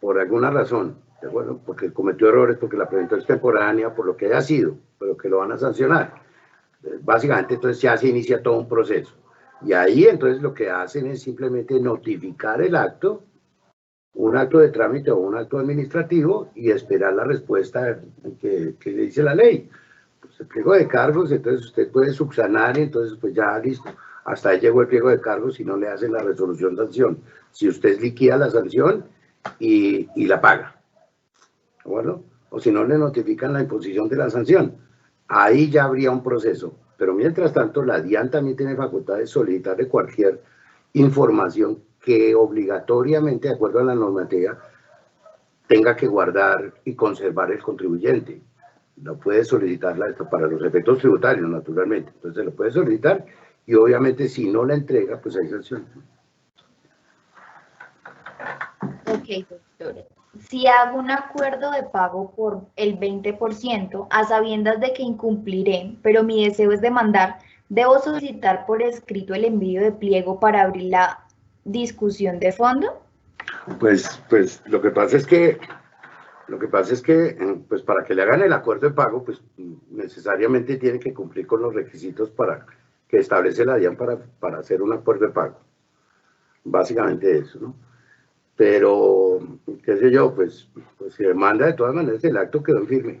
Por alguna razón, ¿de acuerdo? Porque cometió errores, porque la presentó extemporánea, por lo que haya sido, pero que lo van a sancionar. Básicamente, entonces ya se inicia todo un proceso. Y ahí, entonces, lo que hacen es simplemente notificar el acto, un acto de trámite o un acto administrativo, y esperar la respuesta que dice la ley. Pues el pliego de cargos, entonces usted puede subsanar, y entonces pues ya listo. Hasta ahí llegó el pliego de cargos si no le hacen la resolución de sanción. Si usted liquida la sanción y la paga, ¿de acuerdo? O si no le notifican la imposición de la sanción, ahí ya habría un proceso. Pero mientras tanto, la DIAN también tiene facultad de solicitarle cualquier información que obligatoriamente, de acuerdo a la normativa, tenga que guardar y conservar el contribuyente. Lo puede solicitar para los efectos tributarios, naturalmente. Entonces lo puede solicitar y obviamente si no la entrega, pues hay sanción. Ok, doctor. Si hago un acuerdo de pago por el 20% a sabiendas de que incumpliré, pero mi deseo es demandar, ¿debo solicitar por escrito el envío de pliego para abrir la discusión de fondo? Pues lo que pasa es que pues para que le hagan el acuerdo de pago, pues necesariamente tiene que cumplir con los requisitos que establece la DIAN para hacer un acuerdo de pago. Básicamente eso, ¿no? Pero, qué sé yo, pues se demanda de todas maneras, el acto quedó en firme.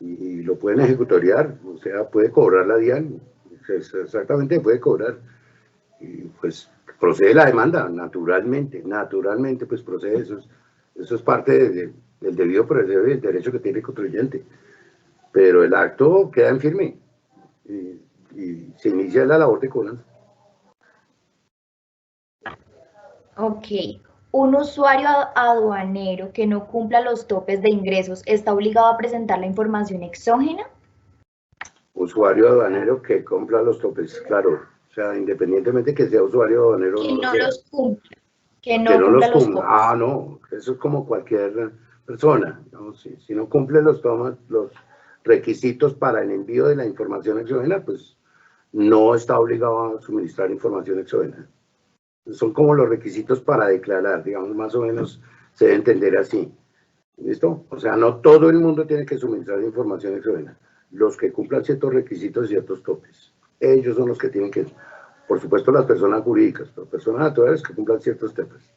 Y lo pueden ejecutoriar, o sea, puede cobrar la DIAN, exactamente puede cobrar. Y pues procede la demanda, naturalmente pues procede, eso es parte del debido proceso y del derecho que tiene el contribuyente. Pero el acto queda en firme y se inicia la labor de cobranza. Ok. ¿Un usuario aduanero que no cumpla los topes de ingresos está obligado a presentar la información exógena? Usuario aduanero que cumpla los topes, claro. O sea, independientemente que sea usuario aduanero o Que no lo no sea. los cumpla. Que Que no no cumpla los los cumpla. topes. Ah, no, eso es como cualquier persona. ¿No? Si no cumple los requisitos para el envío de la información exógena, pues no está obligado a suministrar información exógena. Son como los requisitos para declarar, digamos, más o menos se debe entender así. ¿Listo? O sea, no todo el mundo tiene que suministrar información exógena. Los que cumplan ciertos requisitos y ciertos topes. Ellos son los que tienen que, por supuesto, las personas jurídicas, pero personas naturales que cumplan ciertos topes.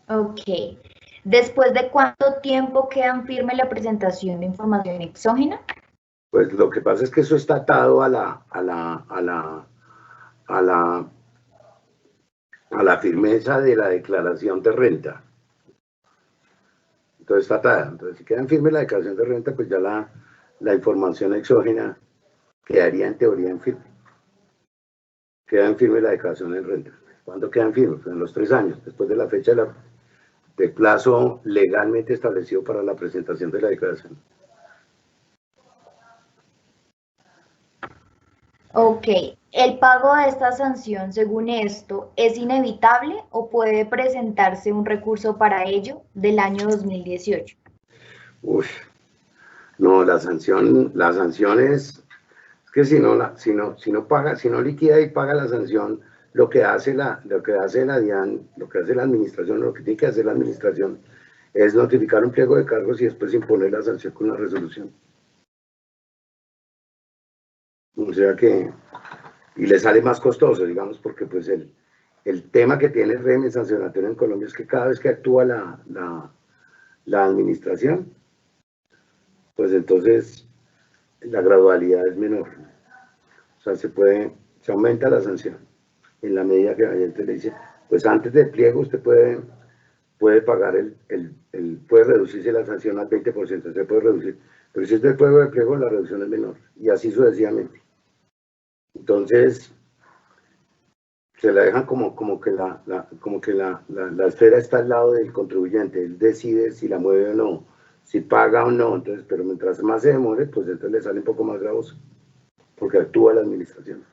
Ok. ¿Después de cuánto tiempo queda en firme la presentación de información exógena? Pues lo que pasa es que eso está atado a la firmeza de la declaración de renta. Entonces está atada. Entonces, si queda en firme la declaración de renta, pues ya la información exógena quedaría en teoría en firme. Queda en firme la declaración de renta. ¿Cuándo queda en firme? Pues en los 3 años, después de la fecha de plazo legalmente establecido para la presentación de la declaración. Ok. ¿El pago de esta sanción, según esto, es inevitable o puede presentarse un recurso para ello del año 2018? Uy, no, la sanción es que si no paga, si no liquida y paga la sanción, lo que hace la DIAN, lo que hace la administración, lo que tiene que hacer la administración es notificar un pliego de cargos y después imponer la sanción con una resolución. O sea que, y le sale más costoso, digamos, porque pues el tema que tiene el régimen sancionatorio en Colombia es que cada vez que actúa la administración, pues entonces la gradualidad es menor. O sea, se aumenta la sanción en la medida que la gente le dice, pues antes del pliego usted puede pagar puede reducirse la sanción al 20%, se puede reducir. Pero si es del pliego, la reducción es menor. Y así sucesivamente. Entonces, se la dejan como que la esfera está al lado del contribuyente. Él decide si la mueve o no, si paga o no. Entonces, pero mientras más se demore, pues entonces le sale un poco más gravoso, porque actúa la administración.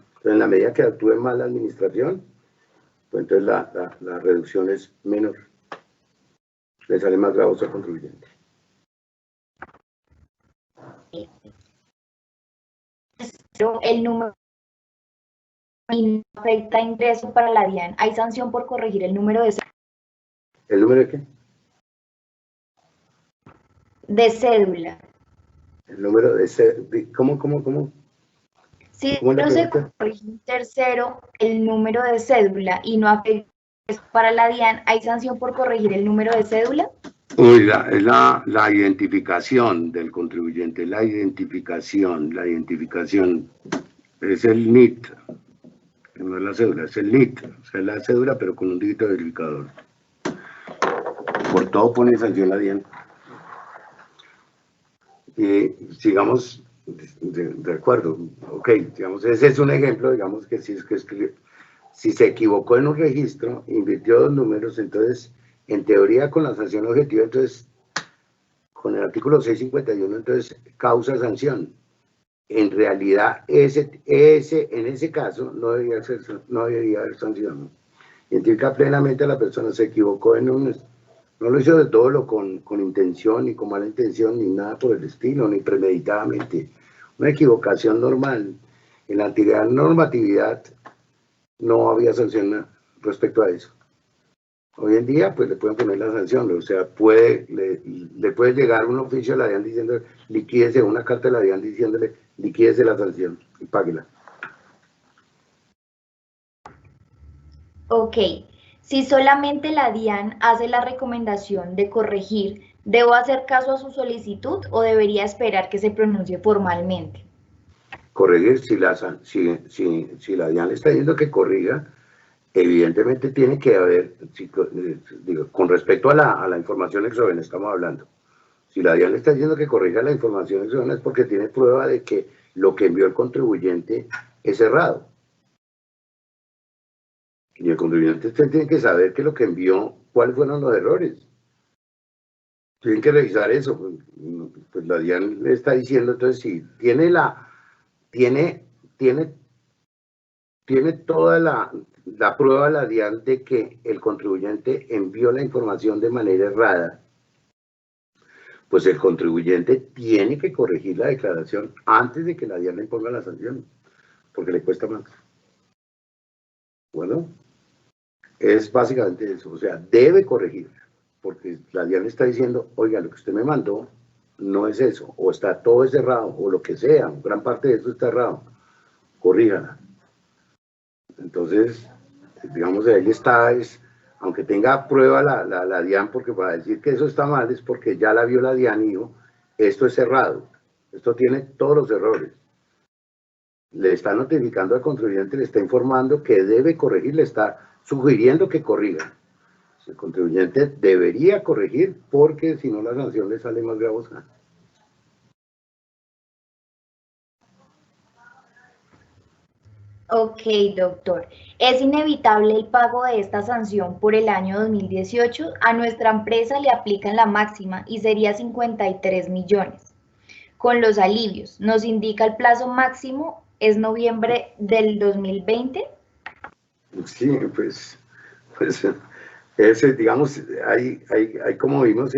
Entonces, en la medida que actúe mal la administración, pues entonces la reducción es menor. Le sale más gravoso al contribuyente. El número no afecta ingreso para la DIAN. ¿Hay sanción por corregir el número de ¿El número de qué? de cédula? El número de ¿cómo? Si ¿Cómo es la no se pregunta? corrige un tercero el número de cédula y no afecta ingreso para la DIAN, ¿hay sanción por corregir el número de cédula? Uy, es la identificación del contribuyente, la identificación, es el NIT, no es la cédula, es el NIT, o sea, es la cédula pero con un dígito verificador. Por todo pone sanción la DIAN. Y sigamos de acuerdo, ok, digamos, ese es un ejemplo, digamos que si se equivocó en un registro, invirtió 2 números, entonces, en teoría con la sanción objetiva, entonces, con el artículo 651, entonces, causa sanción. En realidad, en ese caso, no debería haber sanción. Identifica plenamente a la persona, se equivocó no lo hizo de todo con intención, ni con mala intención, ni nada por el estilo, ni premeditadamente. Una equivocación normal. En la antigua normatividad no había sanción respecto a eso. Hoy en día, pues le pueden poner la sanción, o sea, le puede llegar un oficio de la DIAN diciendo, liquídese, una carta de la DIAN diciéndole, liquídese la sanción y páguela. Ok. Si solamente la DIAN hace la recomendación de corregir, ¿debo hacer caso a su solicitud o debería esperar que se pronuncie formalmente? Corregir, si la DIAN le está diciendo que corrija, evidentemente tiene que haber, con respecto a la información exógena estamos hablando, si la DIAN le está diciendo que corrija la información exógena es porque tiene prueba de que lo que envió el contribuyente es errado. Y el contribuyente tiene que saber que lo que envió, cuáles fueron los errores. Tienen que revisar eso. Pues la DIAN le está diciendo, entonces, si tiene toda la prueba la DIAN de que el contribuyente envió la información de manera errada, pues el contribuyente tiene que corregir la declaración antes de que la DIAN le imponga la sanción, porque le cuesta más. Bueno, es básicamente eso, o sea, debe corregir, porque la DIAN está diciendo, oiga, lo que usted me mandó no es eso, o está todo cerrado, o lo que sea, gran parte de eso está errado, corrígala. Entonces, digamos, ahí está, aunque tenga prueba la DIAN, porque para decir que eso está mal es porque ya la vio la DIAN y dijo, esto es cerrado, esto tiene todos los errores. Le está notificando al contribuyente, le está informando que debe corregir, le está sugiriendo que corrija. El contribuyente debería corregir porque si no la sanción le sale más gravosa. Ok, doctor. Es inevitable el pago de esta sanción por el año 2018. A nuestra empresa le aplican la máxima y sería 53 millones. Con los alivios, nos indica el plazo máximo, es noviembre del 2020. Sí, pues ese, digamos, hay como vimos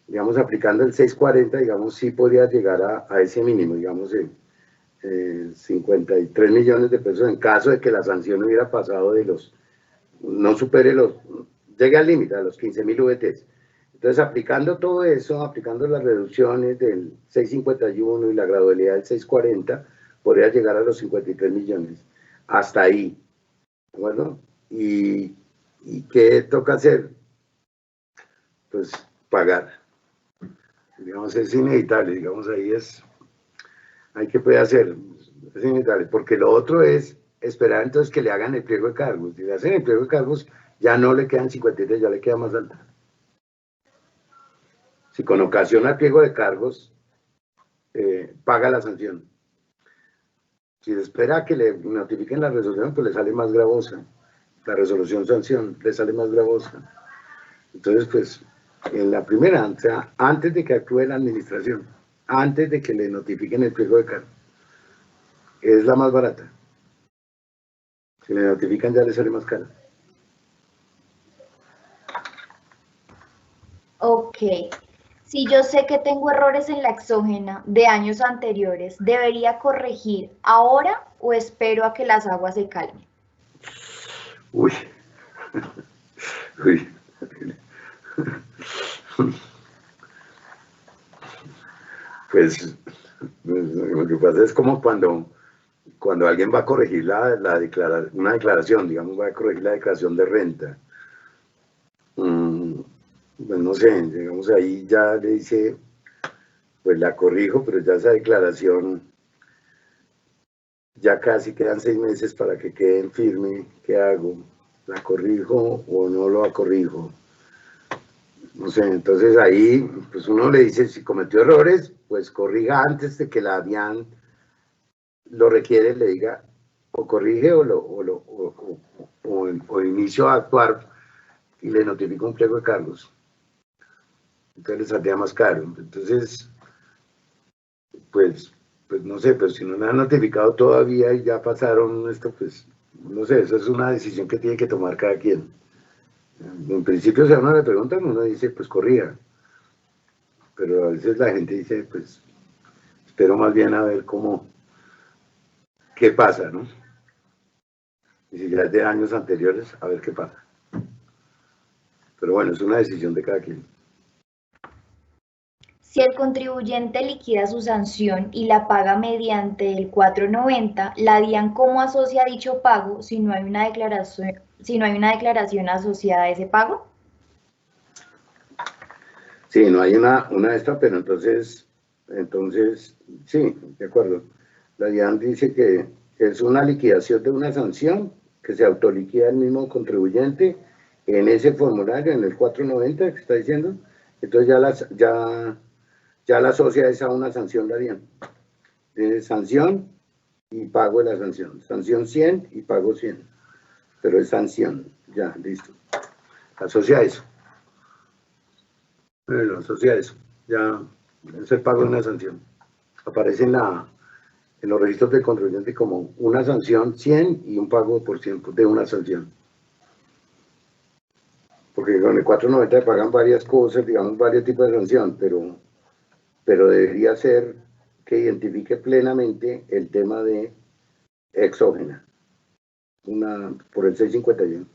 digamos, aplicando el 640, digamos, sí podría llegar a ese mínimo, digamos, 53 millones de pesos en caso de que la sanción hubiera pasado no supere llegue al límite, a los 15.000 VTs. Entonces, aplicando todo eso, aplicando las reducciones del 651 y la gradualidad del 640, podría llegar a los 53 millones. Hasta ahí. Bueno, ¿y qué toca hacer? Pues pagar. Digamos, es inevitable, digamos, hay que puede hacer, es inevitable, porque lo otro es esperar entonces que le hagan el pliego de cargos. Si le hacen el pliego de cargos, ya no le quedan 53, ya le queda más alta. Si con ocasión al pliego de cargos, paga la sanción. Si espera a que le notifiquen la resolución, pues le sale más gravosa. La resolución sanción le sale más gravosa. Entonces, pues, en la primera, o sea, antes de que actúe la administración, antes de que le notifiquen el pliego de cargos, es la más barata. Si le notifican ya le sale más cara. Ok. Si yo sé que tengo errores en la exógena de años anteriores, ¿debería corregir ahora o espero a que las aguas se calmen? Uy. Uy. Pues lo que pasa es como cuando alguien va a corregir una declaración, digamos, va a corregir la declaración de renta. Pues no sé, digamos, ahí ya le dice, pues la corrijo, pero ya esa declaración, ya casi quedan 6 meses para que quede en firme. ¿Qué hago? ¿La corrijo o no la corrijo? No sé, entonces ahí, pues uno le dice, si cometió errores, pues corrija antes de que la DIAN lo requiere, le diga, o corrige o inicio a actuar y le notifico un pliego de cargos. Entonces le saldría más caro. Entonces, pues no sé, pero si no me han notificado todavía y ya pasaron esto, pues no sé, eso es una decisión que tiene que tomar cada quien. En principio, si a uno le preguntan, uno dice, pues corrija. Pero a veces la gente dice, pues espero más bien a ver qué pasa, ¿no? Y si ya es de años anteriores, a ver qué pasa. Pero bueno, es una decisión de cada quien. Si el contribuyente liquida su sanción y la paga mediante el 490, la DIAN ¿cómo asocia dicho pago si no hay una declaración asociada a ese pago? Sí, no hay una de estas, pero entonces, sí, de acuerdo. La DIAN dice que es una liquidación de una sanción que se autoliquida el mismo contribuyente en ese formulario, en el 490 que está diciendo. Entonces ya la asocia esa a una sanción la DIAN. Sanción y pago de la sanción. Sanción 100 y pago 100. Pero es sanción, ya, listo. Asocia eso. Bueno, asocia eso. Ya es el pago de una sanción. Aparece en los registros del contribuyente como una sanción 100 y un pago por 100 de una sanción. Porque con el 490 pagan varias cosas, digamos, varios tipos de sanción, pero debería ser que identifique plenamente el tema de exógena. por el 651.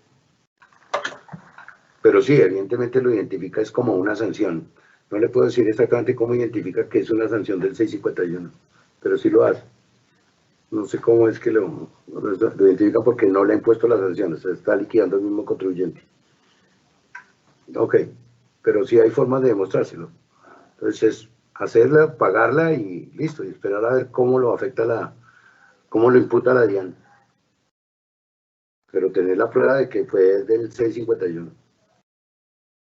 Pero sí, evidentemente lo identifica es como una sanción. No le puedo decir exactamente cómo identifica que es una sanción del 651, pero sí lo hace. No sé cómo es que lo identifica porque no le ha impuesto la sanción, o sea, está liquidando el mismo contribuyente. Ok, pero sí hay formas de demostrárselo. Entonces es hacerla, pagarla y listo, y esperar a ver cómo lo afecta cómo lo imputa la DIAN. Pero tener la prueba de que fue del 651.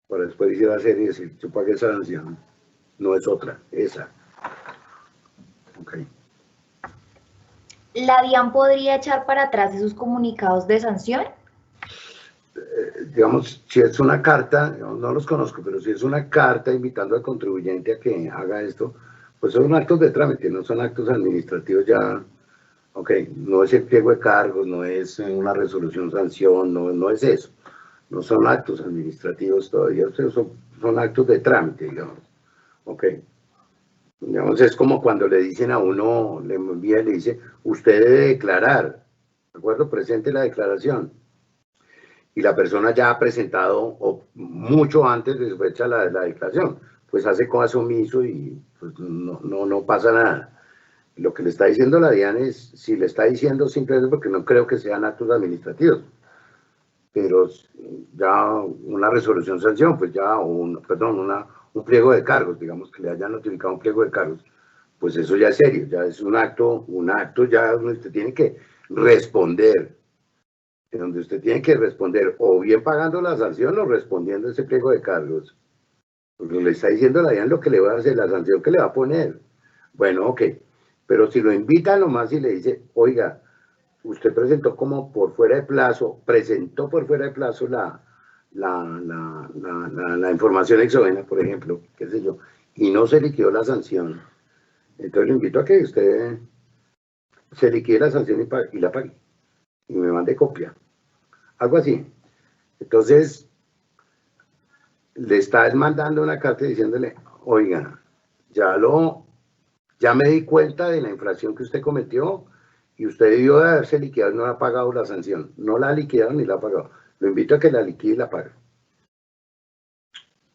Para después ir a hacer y decir, yo pagué esa sanción. No es otra, esa. Ok. ¿La DIAN podría echar para atrás esos comunicados de sanción? Digamos, si es una carta, no los conozco, pero si es una carta invitando al contribuyente a que haga esto, pues son actos de trámite, no son actos administrativos ya, ok, no es el pliego de cargos, no es una resolución sanción, no es eso, no son actos administrativos todavía, son actos de trámite, digamos, ok. Digamos, es como cuando le dicen a uno, le envía y le dice, usted debe declarar, ¿de acuerdo? Presente la declaración. Y la persona ya ha presentado, o mucho antes de su fecha, la declaración, pues hace caso omiso y pues no pasa nada. Lo que le está diciendo la DIAN es, si le está diciendo simplemente porque no creo que sean actos administrativos, pero ya una resolución sanción, pues ya, un pliego de cargos, digamos que le hayan notificado un pliego de cargos, pues eso ya es serio, ya es un acto ya donde usted tiene que responder, en donde usted tiene que responder o bien pagando la sanción o respondiendo ese pliego de cargos. Porque le está diciendo la DIAN lo que le va a hacer, la sanción que le va a poner. Bueno, ok, pero si lo invita nomás y le dice, oiga, usted presentó como por fuera de plazo, presentó por fuera de plazo la información exógena, por ejemplo, qué sé yo, y no se liquidó la sanción, entonces le invito a que usted se liquide la sanción y la pague, y me mande copia, algo así. Entonces, le está mandando una carta diciéndole, oiga, ya me di cuenta de la infracción que usted cometió y usted debió de haberse liquidado y no ha pagado la sanción. No la ha liquidado ni la ha pagado. Lo invito a que la liquide y la pague.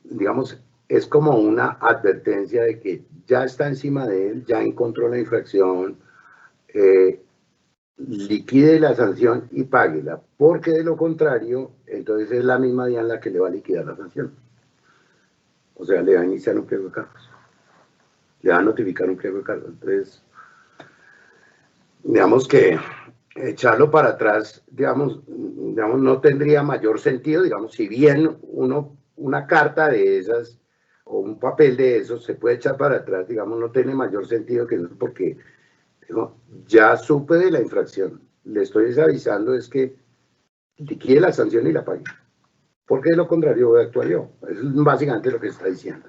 Digamos, es como una advertencia de que ya está encima de él, ya encontró la infracción, liquide la sanción y páguela, porque de lo contrario, entonces es la misma DIAN la que le va a liquidar la sanción. O sea, le va a iniciar un pliego de cargos. Le va a notificar un pliego de cargos. Entonces, digamos que echarlo para atrás, digamos, no tendría mayor sentido, digamos, si bien una carta de esas o un papel de esos se puede echar para atrás, digamos, no tiene mayor sentido que eso porque digo, ya supe de la infracción, le estoy avisando es que liquide la sanción y la pague, porque de lo contrario voy a actuar yo, eso es básicamente lo que está diciendo.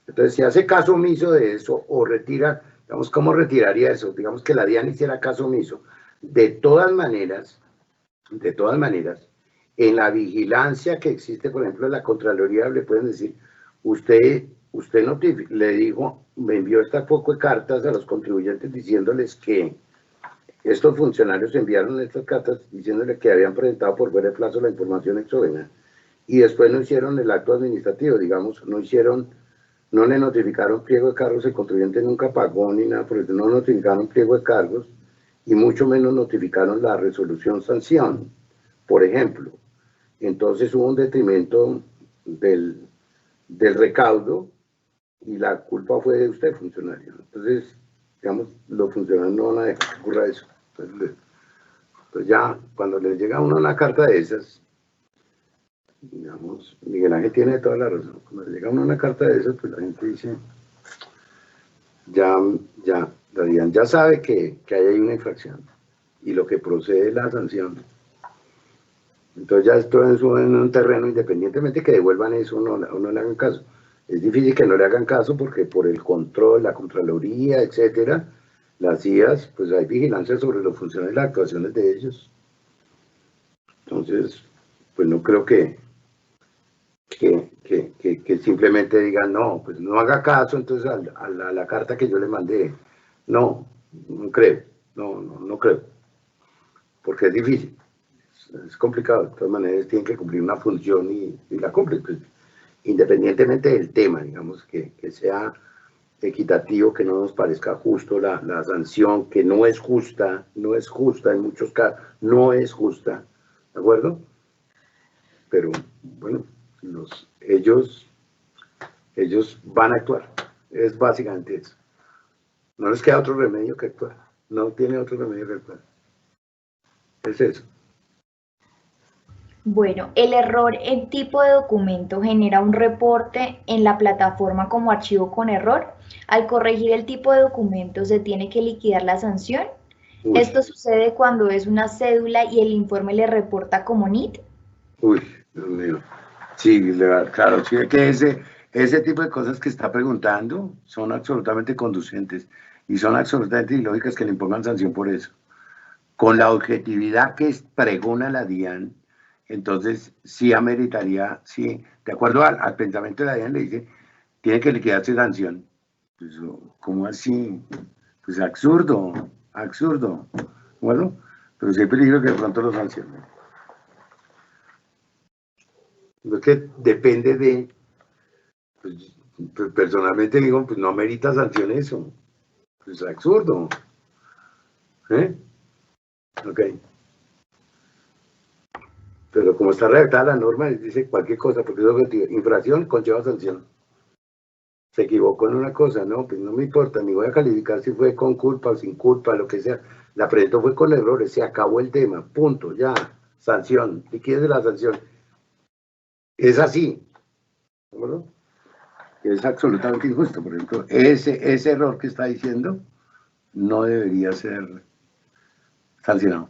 Entonces, si hace caso omiso de eso o retira, digamos, ¿cómo retiraría eso? Digamos que la DIAN hiciera caso omiso. De todas maneras, en la vigilancia que existe, por ejemplo, en la Contraloría, le pueden decir, usted le dijo, me envió esta poco de cartas a los contribuyentes diciéndoles que estos funcionarios enviaron estas cartas diciéndoles que habían presentado por fuera de plazo la información exógena y después no hicieron el acto administrativo, digamos, no le notificaron pliego de cargos, el contribuyente nunca pagó ni nada, por eso no notificaron pliego de cargos y mucho menos notificaron la resolución sanción, por ejemplo. Entonces hubo un detrimento del recaudo y la culpa fue de usted, funcionario. Entonces, digamos, los funcionarios no van a dejar que ocurra eso. Entonces ya, cuando les llega a uno una carta de esas, digamos, Miguel Ángel tiene toda la razón. Cuando le llega a uno una carta de esas, pues la gente dice, la DIAN ya sabe que hay ahí una infracción y lo que procede es la sanción. Entonces ya esto es en un terreno, independientemente que devuelvan eso o no le hagan caso. Es difícil que no le hagan caso porque por el control, la Contraloría, etcétera, las IAS, pues hay vigilancia sobre los funcionarios y las actuaciones de ellos. Entonces, pues no creo que simplemente digan, no, pues no haga caso entonces a la carta que yo le mandé. No creo, no creo, porque es difícil. es complicado. De todas maneras, tienen que cumplir una función y la cumplen, pues, independientemente del tema, digamos, que sea equitativo, que no nos parezca justo la sanción, que no es justa en muchos casos, no es justa, ¿de acuerdo? Pero, bueno, ellos van a actuar, es básicamente eso. No les queda otro remedio que actuar, no tiene otro remedio que actuar. Es eso. Bueno, el error en tipo de documento genera un reporte en la plataforma como archivo con error. Al corregir el tipo de documento se tiene que liquidar la sanción. Uy. Esto sucede cuando es una cédula y el informe le reporta como NIT. Uy, Dios mío. Sí, claro, sí, que ese tipo de cosas que está preguntando son absolutamente conducentes y son absolutamente ilógicas que le impongan sanción por eso. Con la objetividad que pregona la DIAN, entonces sí ameritaría, sí, de acuerdo al pensamiento de la DIAN, le dice, tiene que liquidarse sanción. Pues, ¿cómo así? Pues absurdo. Bueno, pero sí hay peligro que de pronto lo sancionen. Es que depende de, pues, personalmente digo, pues no amerita sanción eso. Pues absurdo. Ok. Pero como está redactada la norma, dice cualquier cosa, porque es objetivo. Infracción conlleva sanción. Se equivocó en una cosa, no, pues no me importa, ni voy a calificar si fue con culpa o sin culpa, lo que sea. La presentó fue con errores, se acabó el tema, punto, ya, sanción, liquidez la sanción. Es así, ¿no? Es absolutamente injusto, por ejemplo, ese error que está diciendo no debería ser sancionado.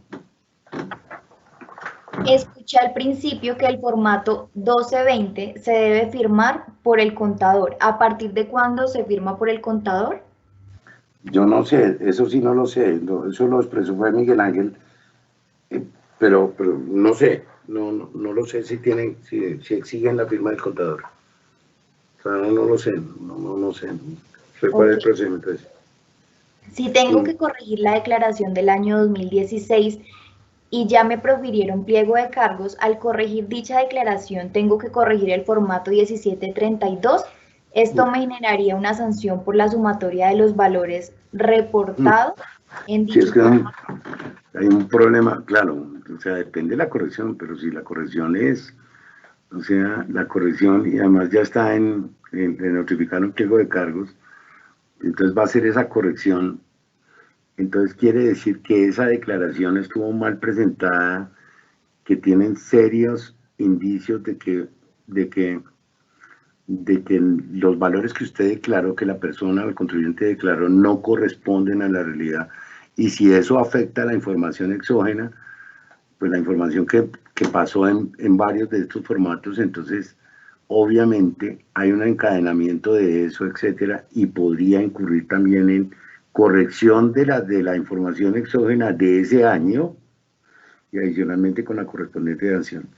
Escuché al principio que el formato 1220 se debe firmar por el contador. ¿A partir de cuándo se firma por el contador? Yo no sé, eso sí no lo sé, eso lo expresó fue Miguel Ángel, pero no sé, no lo sé si exigen la firma del contador. O sea, no lo sé, no sé. ¿Cuál es el procedimiento ese? Si tengo que corregir la declaración del año 2016 y ya me profirieron pliego de cargos, al corregir dicha declaración tengo que corregir el formato 1732. Esto me generaría una sanción por la sumatoria de los valores reportados en dicho formato. Hay un problema, claro, o sea, depende de la corrección, pero si la corrección es, o sea, la corrección y además ya está en notificar un pliego de cargos, entonces va a ser esa corrección. Entonces quiere decir que esa declaración estuvo mal presentada, que tienen serios indicios de que los valores que usted declaró, que la persona, el contribuyente declaró, no corresponden a la realidad. Y si eso afecta a la información exógena, pues la información que pasó en varios de estos formatos, entonces obviamente hay un encadenamiento de eso, etcétera, y podría incurrir también en corrección de la información exógena de ese año y adicionalmente con la correspondiente sanción.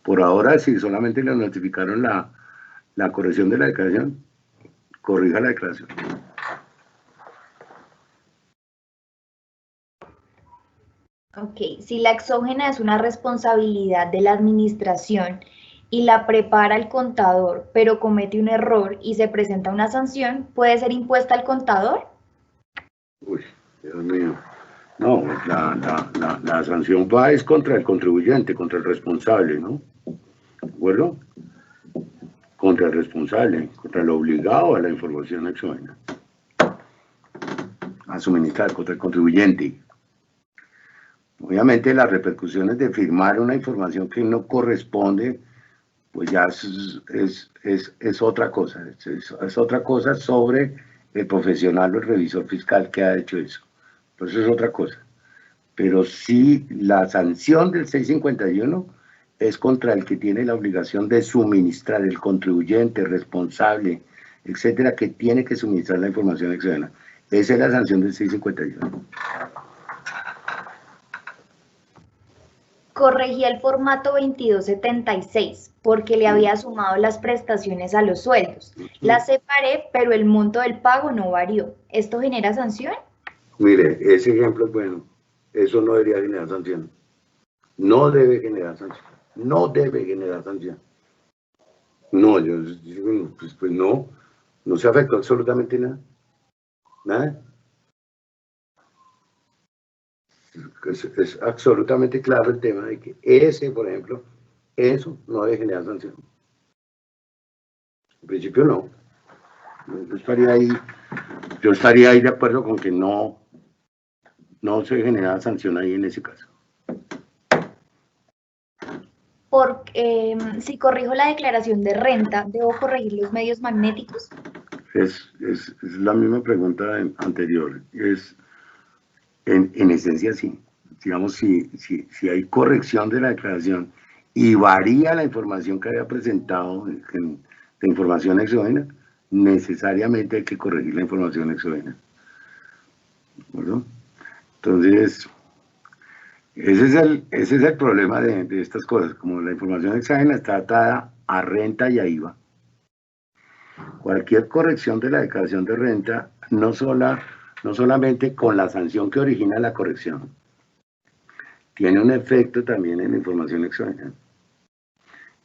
Por ahora, si solamente le notificaron la corrección de la declaración, corrija la declaración. Ok, si la exógena es una responsabilidad de la administración y la prepara el contador, pero comete un error y se presenta una sanción, ¿puede ser impuesta al contador? Uy, Dios mío. No, la sanción va es contra el contribuyente, contra el responsable, ¿no? ¿De acuerdo? Contra el responsable, contra el obligado a la información exógena. A suministrar contra el contribuyente. Obviamente las repercusiones de firmar una información que no corresponde, pues ya es otra cosa. Es otra cosa sobre el profesional o el revisor fiscal que ha hecho eso. Pues eso es otra cosa. Pero sí, la sanción del 651 es contra el que tiene la obligación de suministrar, el contribuyente, responsable, etcétera, que tiene que suministrar la información exógena. Esa es la sanción del 651. Corregí el formato 2276 porque le había sumado las prestaciones a los sueldos. Las separé, pero el monto del pago no varió. ¿Esto genera sanción? Mire, ese ejemplo es bueno. Eso no debería generar sanción. No debe generar sanción. No debe generar sanción. No, yo digo, pues no, no se afectó absolutamente nada. Nada. Es absolutamente claro el tema de que ese, por ejemplo, eso no debe generar sanción. En principio no. Yo estaría ahí de acuerdo con que no se genera sanción ahí en ese caso. Porque si corrijo la declaración de renta, ¿debo corregir los medios magnéticos? Es la misma pregunta anterior. En esencia sí. Digamos, si hay corrección de la declaración y varía la información que había presentado de información exógena, necesariamente hay que corregir la información exógena. ¿Verdad? Entonces, ese es el problema de estas cosas. Como la información exógena está atada a renta y a IVA. Cualquier corrección de la declaración de renta, no solamente con la sanción que origina la corrección, tiene un efecto también en la información exógena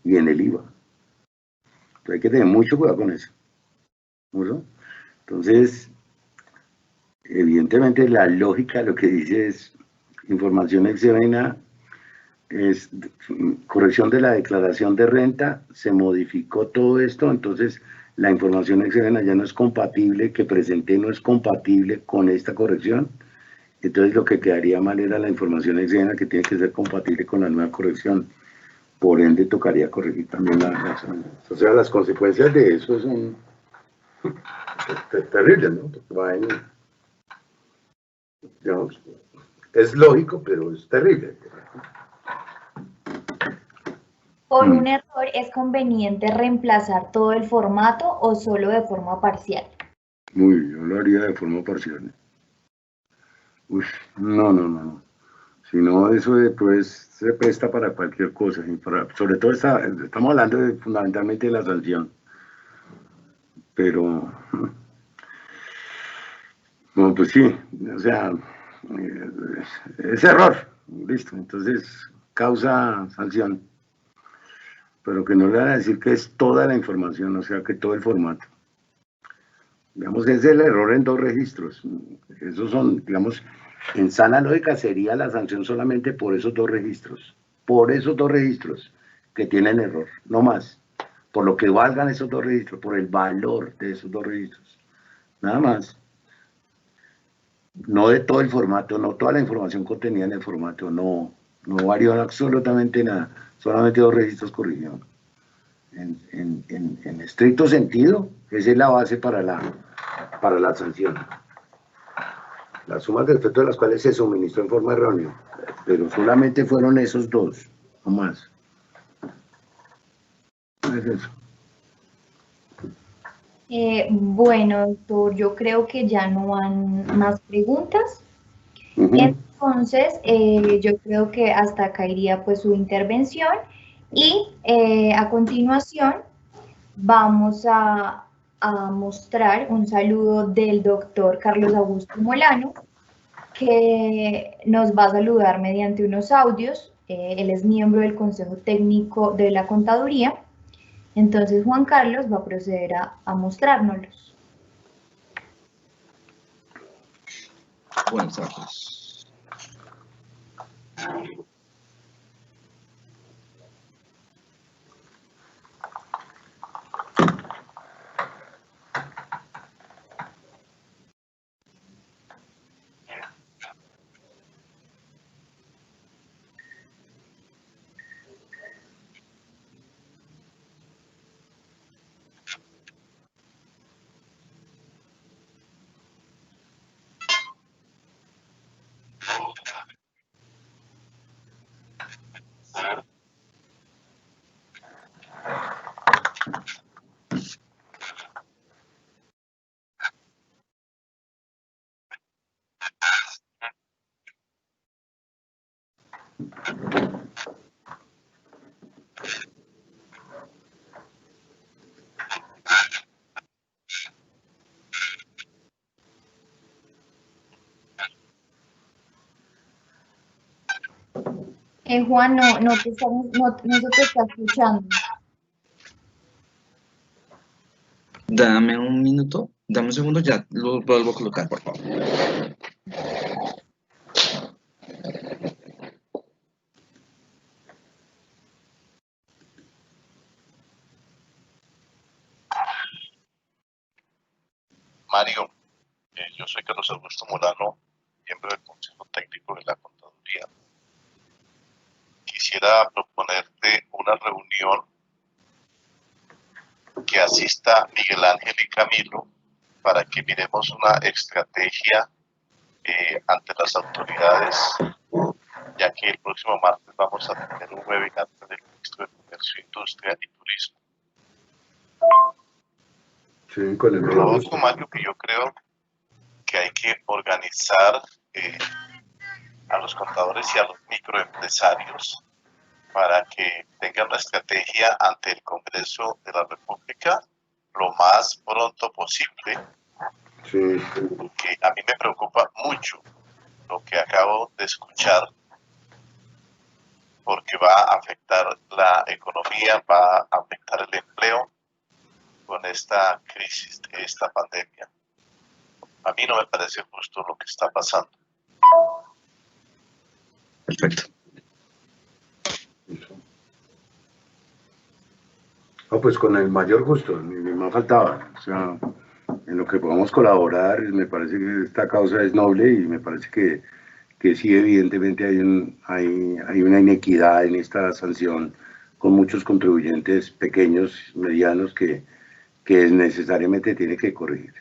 y en el IVA. Entonces hay que tener mucho cuidado con eso. ¿No? Entonces, evidentemente la lógica lo que dice es información exógena, es corrección de la declaración de renta, se modificó todo esto, entonces la información exógena ya no es compatible, que presenté no es compatible con esta corrección. Entonces lo que quedaría mal era la información exógena que tiene que ser compatible con la nueva corrección. Por ende tocaría corregir también o sea, las consecuencias de eso son terribles, ¿no? Digamos, es lógico, pero es terrible. ¿Por un error es conveniente reemplazar todo el formato o solo de forma parcial? Yo lo haría de forma parcial. Uf, no. Si no, eso después se presta para cualquier cosa. Sobre todo estamos hablando fundamentalmente de la sanción. Pero, no, pues sí, o sea, es error, listo. Entonces, causa sanción. Pero que no le van a decir que es toda la información, o sea, que todo el formato. Digamos, es el error en 2 registros. Esos son, digamos, en sana lógica sería la sanción solamente por esos 2 registros. Por esos 2 registros que tienen error, no más. Por lo que valgan esos 2 registros, por el valor de esos 2 registros. Nada más. No de todo el formato, no toda la información contenida en el formato, no varió absolutamente nada. Solamente 2 registros corrigieron. En estricto sentido, esa es la base para la sanción. Las sumas de efecto de las cuales se suministró en forma errónea, pero solamente fueron esos 2, no más. Es eso. Bueno, doctor, yo creo que ya no van más preguntas. Entonces, yo creo que hasta acá iría pues su intervención y a continuación vamos a mostrar un saludo del doctor Carlos Augusto Molano, que nos va a saludar mediante unos audios. Él es miembro del Consejo Técnico de la Contaduría. Entonces, Juan Carlos va a proceder a mostrárnoslos. Buenas tardes. Juan, no se te está escuchando. Dame un minuto, dame un segundo, ya lo vuelvo a colocar, por favor. Mario, yo soy Carlos Augusto Molano, miembro del Consejo Técnico de la Contaduría. Quisiera proponerte una reunión que asista Miguel Ángel y Camilo para que miremos una estrategia ante las autoridades, ya que el próximo martes vamos a tener un webinar con el ministro de Comercio, Industria y Turismo. Sí, con el mayor gusto. Mario, que yo creo que hay que organizar a los contadores y a los microempresarios para que tengan una estrategia ante el Congreso de la República lo más pronto posible. Sí. Que a mí me preocupa mucho lo que acabo de escuchar, porque va a afectar la economía, va a afectar el empleo con esta crisis de esta pandemia. A mí no me parece justo lo que está pasando. Perfecto. No, pues con el mayor gusto, ni más faltaba. O sea, en lo que podamos colaborar, me parece que esta causa es noble y me parece que sí, evidentemente hay una inequidad en esta sanción con muchos contribuyentes pequeños, medianos, que necesariamente tiene que corregir.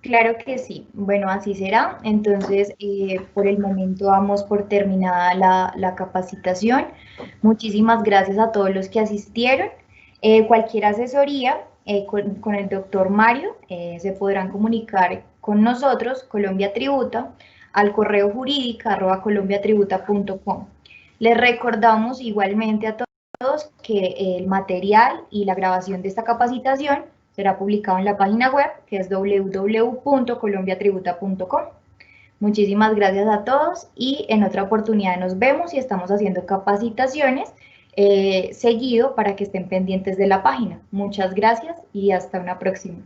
Claro que sí. Bueno, así será. Entonces, por el momento damos por terminada la capacitación. Muchísimas gracias a todos los que asistieron. Cualquier asesoría con el doctor Mario se podrán comunicar con nosotros, Colombia Tributa, al correo jurídica@colombiatributa.com. Les recordamos igualmente a todos que el material y la grabación de esta capacitación será publicado en la página web, que es www.colombiatributa.com. Muchísimas gracias a todos y en otra oportunidad nos vemos y estamos haciendo capacitaciones seguido para que estén pendientes de la página. Muchas gracias y hasta una próxima.